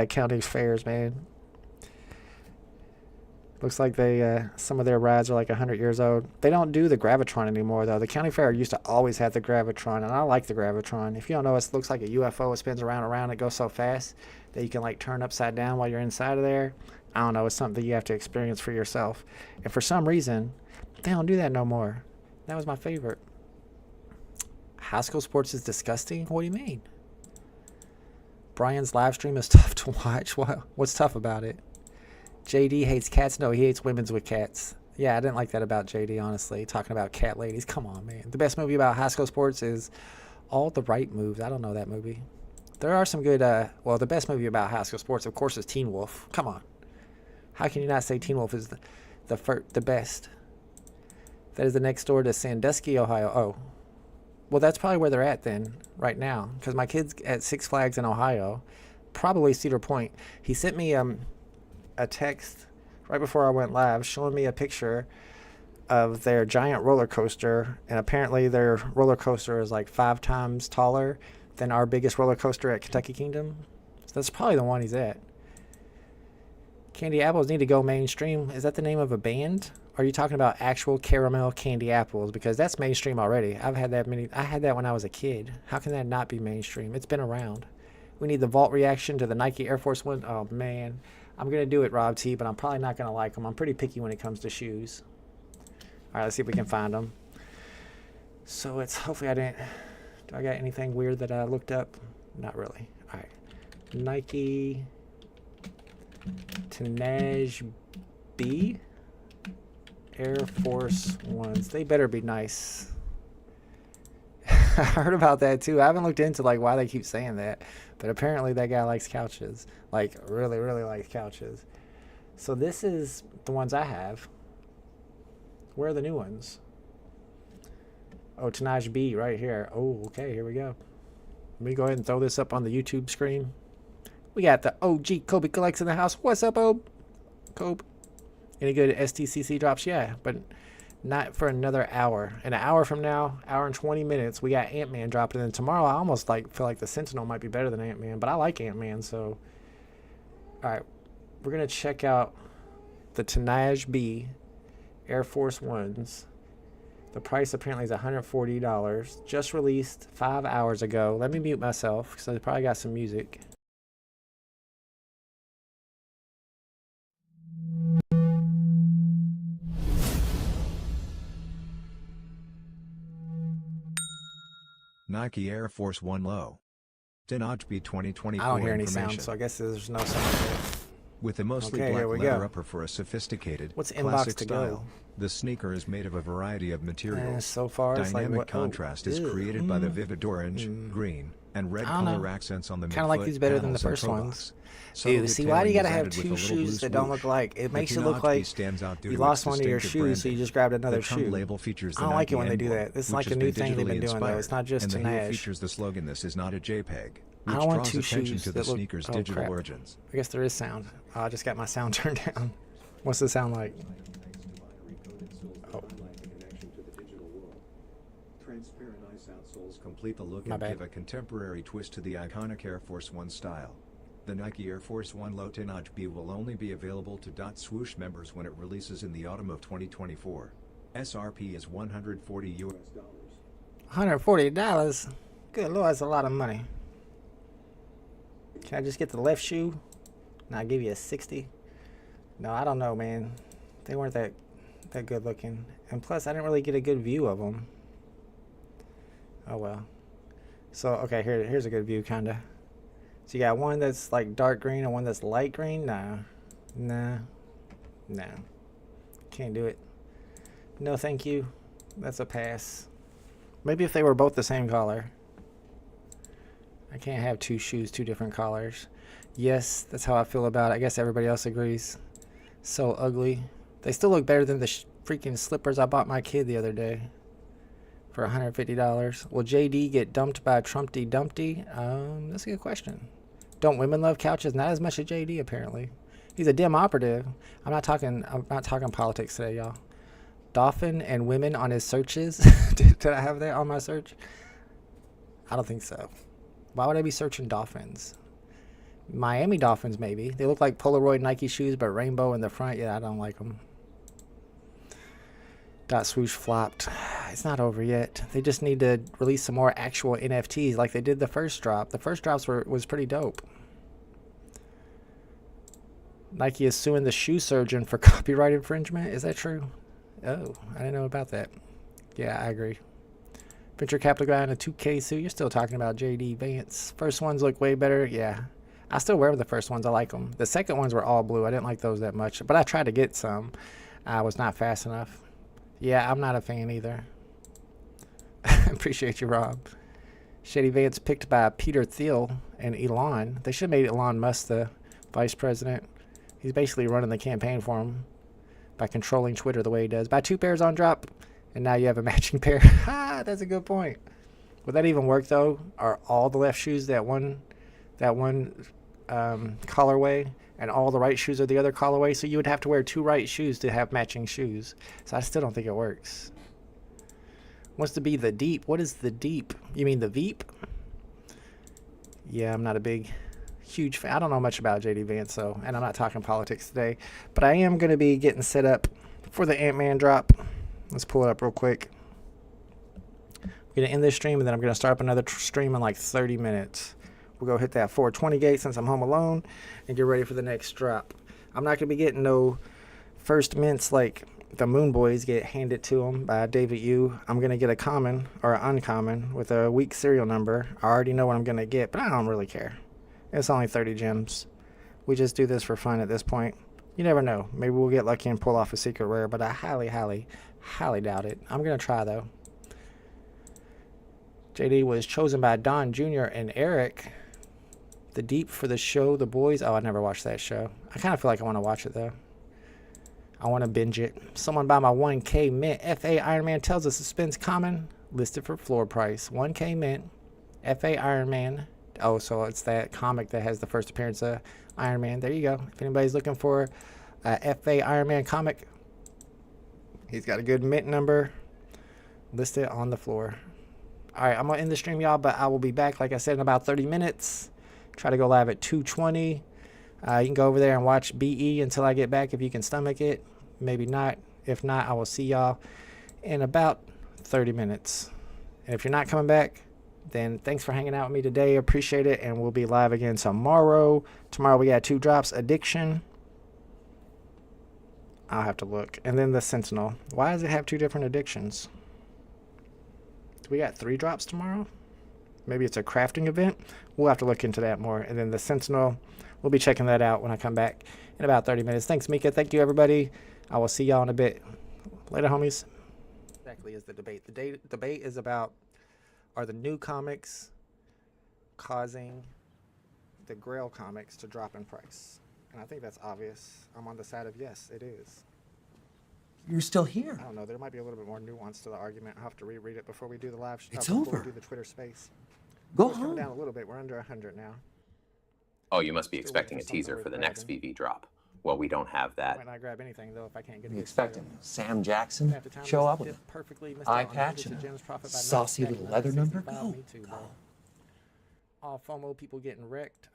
county fairs, man. Looks like they some of their rides are like 100 years old. They don't do the Gravitron anymore, though. The county fair used to always have the Gravitron, and I like the Gravitron. If you don't know, it looks like a UFO. It spins around and around. It goes so fast that you can like turn upside down while you're inside of there. I don't know. It's something that you have to experience for yourself. And for some reason, they don't do that no more. That was my favorite. High school sports is disgusting? What do you mean? Brian's live stream is tough to watch. What's tough about it? JD hates cats. No, he hates women's with cats. Yeah, I didn't like that about JD, honestly. Talking about cat ladies. Come on, man. The best movie about high school sports is All the Right Moves. I don't know that movie. There are some good, well, the best movie about high school sports, of course, is Teen Wolf. Come on. How can you not say Teen Wolf is the best? That is the next door to Sandusky, Ohio. Oh. Well, that's probably where they're at then, right now. Because my kid's at Six Flags in Ohio. Probably Cedar Point. He sent me a text right before I went live showing me a picture of their giant roller coaster, and apparently their roller coaster is like 5 times taller than our biggest roller coaster at Kentucky Kingdom. So that's probably the one he's at. Candy apples need to go mainstream. Is that the name of a band? Are you talking about actual caramel candy apples? Because that's mainstream already. I had that when I was a kid. How can that not be mainstream? It's been around. We need the vault reaction to the Nike Air Force One. Oh man. I'm going to do it, Rob T, but I'm probably not going to like them. I'm pretty picky when it comes to shoes. All right, let's see if we can find them. So it's hopefully do I got anything weird that I looked up? Not really. All right. Nike Tanash B Air Force Ones. They better be nice. I heard about that too. I haven't looked into like why they keep saying that, but apparently that guy likes couches, like really, really likes couches. So this is the ones I have. Where are the new ones? Oh, Tanash B right here. Oh, okay, here we go. Let me go ahead and throw this up on the YouTube screen. We got the OG Kobe Collects in the house. What's up, Kobe? Any good STCC drops? Yeah, but not for another hour. In an hour from now, hour and 20 minutes, we got Ant-Man dropping. And then tomorrow, I almost feel like the Sentinel might be better than Ant-Man, but I like Ant-Man, so. All right, we're going to check out the Tanash B Air Force Ones. The price apparently is $140. Just released 5 hours ago. Let me mute myself because I probably got some music. Nike Air Force One low. Tanash B 2024. I don't hear any sound, so I guess there's no sound there. With a mostly Okay, here black we leather go. upper for a sophisticated, What's inbox classic to go? style, the sneaker is made of a variety of materials. So far, it's like Dynamic what? contrast is created by the vivid orange, green, and red I don't color know. accents on the Kind of like midfoot, these better than the panels, and first toe ones. box. Subtle Ew, see, why do you gotta detailing have is added two with a little blue shoes that don't look swoosh. like? It The makes you Canard look like piece stands out due you to lost its one of your distinctive shoes, so you branding. just grabbed another The Trump shoe. label features I the don't like it Nike when they do emblem, that. This is which like a has new been thing they've been digitally doing, though. inspired, It's not just and to the heel Nash. features the slogan "This is not a JPEG," I which don't want draws two attention shoes to the that look. sneaker's Oh, digital crap. origins. I guess there is sound. Oh, I just got my sound turned down. What's the sound like? Oh. Transparent ice outsoles complete the look My and bad. give a contemporary twist to the iconic Air Force One style. The Nike Air Force One Low Tonnage B will only be available to .swoosh members when it releases in the autumn of 2024. SRP is $140 US. $140. Good lord, that's a lot of money. Can I just get the left shoe? And I'll give you a 60. No, I don't know, man. They weren't that good looking, and plus, I didn't really get a good view of them. Oh well. So okay, here's a good view, kinda. So you got one that's like dark green and one that's light green. Nah. Can't do it. No, thank you. That's a pass. Maybe if they were both the same color. I can't have two shoes, two different colors. Yes, that's how I feel about it. I guess everybody else agrees. So ugly. They still look better than the freaking slippers I bought my kid the other day for $150. Will JD get dumped by Trumpty Dumpty? That's a good question. Don't women love couches? Not as much as JD apparently. He's a dim operative. I'm not talking politics today, y'all. Dolphin and women on his searches. Did I have that on my search? I don't think so. Why would I be searching dolphins? Miami Dolphins, maybe. They look like Polaroid Nike shoes, but rainbow in the front. Yeah, I don't like them. .swoosh flopped. It's not over yet. They just need to release some more actual NFTs like they did the first drop. The first drops was pretty dope. Nike is suing the shoe surgeon for copyright infringement. Is that true? Oh, I didn't know about that. Yeah, I agree. Venture capital guy in a 2K suit. You're still talking about JD Vance. First ones look way better. Yeah. I still wear the first ones. I like them. The second ones were all blue. I didn't like those that much. But I tried to get some. I was not fast enough. Yeah, I'm not a fan either. Appreciate you, Rob. Shady Vance picked by Peter Thiel and Elon. They should have made Elon Musk the vice president. He's basically running the campaign for him by controlling Twitter the way he does. Buy 2 pairs on drop, and now you have a matching pair. Ha! That's a good point. Would that even work, though? Are all the left shoes that one colorway, and all the right shoes are the other colorway? So you would have to wear 2 right shoes to have matching shoes. So I still don't think it works. Wants to be the deep. What is the deep? You mean the Veep? Yeah, I'm not a huge fan. I don't know much about JD Vance, so, and I'm not talking politics today, but I am going to be getting set up for the Ant-Man drop. Let's pull it up real quick. I'm going to end this stream, and then I'm going to start up another stream in like 30 minutes. We'll go hit that 420 gate since I'm home alone and get ready for the next drop. I'm not going to be getting no first mints like the Moon Boys get handed to them by David Yu. I'm going to get a common or an uncommon with a weak serial number. I already know what I'm going to get, but I don't really care. It's only 30 gems. We just do this for fun at this point. You never know. Maybe we'll get lucky and pull off a secret rare, but I highly doubt it. I'm going to try, though. JD was chosen by Don Jr. and Eric. The Deep for the show, The Boys. Oh, I never watched that show. I kind of feel like I want to watch it, though. I want to binge it. Someone buy my 1K mint. FA Iron Man tells us suspense common. Listed for floor price. 1K mint. FA Iron Man. Oh, so it's that comic that has the first appearance of Iron Man. There you go. If anybody's looking for a FA Iron Man comic, he's got a good mint number listed on the floor. All right, I'm going to end the stream, y'all, but I will be back, like I said, in about 30 minutes. Try to go live at 2:20. You can go over there and watch BE until I get back if you can stomach it. Maybe not. If not, I will see y'all in about 30 minutes. And if you're not coming back, then thanks for hanging out with me today. Appreciate it. And we'll be live again tomorrow. Tomorrow we got 2 drops. Addiction. I'll have to look. And then the Sentinel. Why does it have 2 different addictions? Do we got 3 drops tomorrow? Maybe it's a crafting event. We'll have to look into that more. And then the Sentinel, we'll be checking that out when I come back in about 30 minutes. Thanks, Mika. Thank you, everybody. I will see y'all in a bit. Later, homies. Exactly is the debate. The debate is about, are the new comics causing the Grail comics to drop in price? And I think that's obvious. I'm on the side of yes, it is. You're still here. I don't know. There might be a little bit more nuance to the argument. I'll have to reread it before we do the live show. It's before over. we do the Twitter space. Go It's coming home. down a little bit. We're under 100 now. Oh, you must be Still expecting a waiting for teaser something for the worth next grabbing. VeVe drop. Well, we don't have I that. might not grab anything though if I can't get What are it. you expecting? Sam Jackson? Show up with a Perfectly missed eye out on patch hundreds of and a gems profit by saucy not little stacking leather number? 165. Go. Me too, bro. All FOMO people getting wrecked.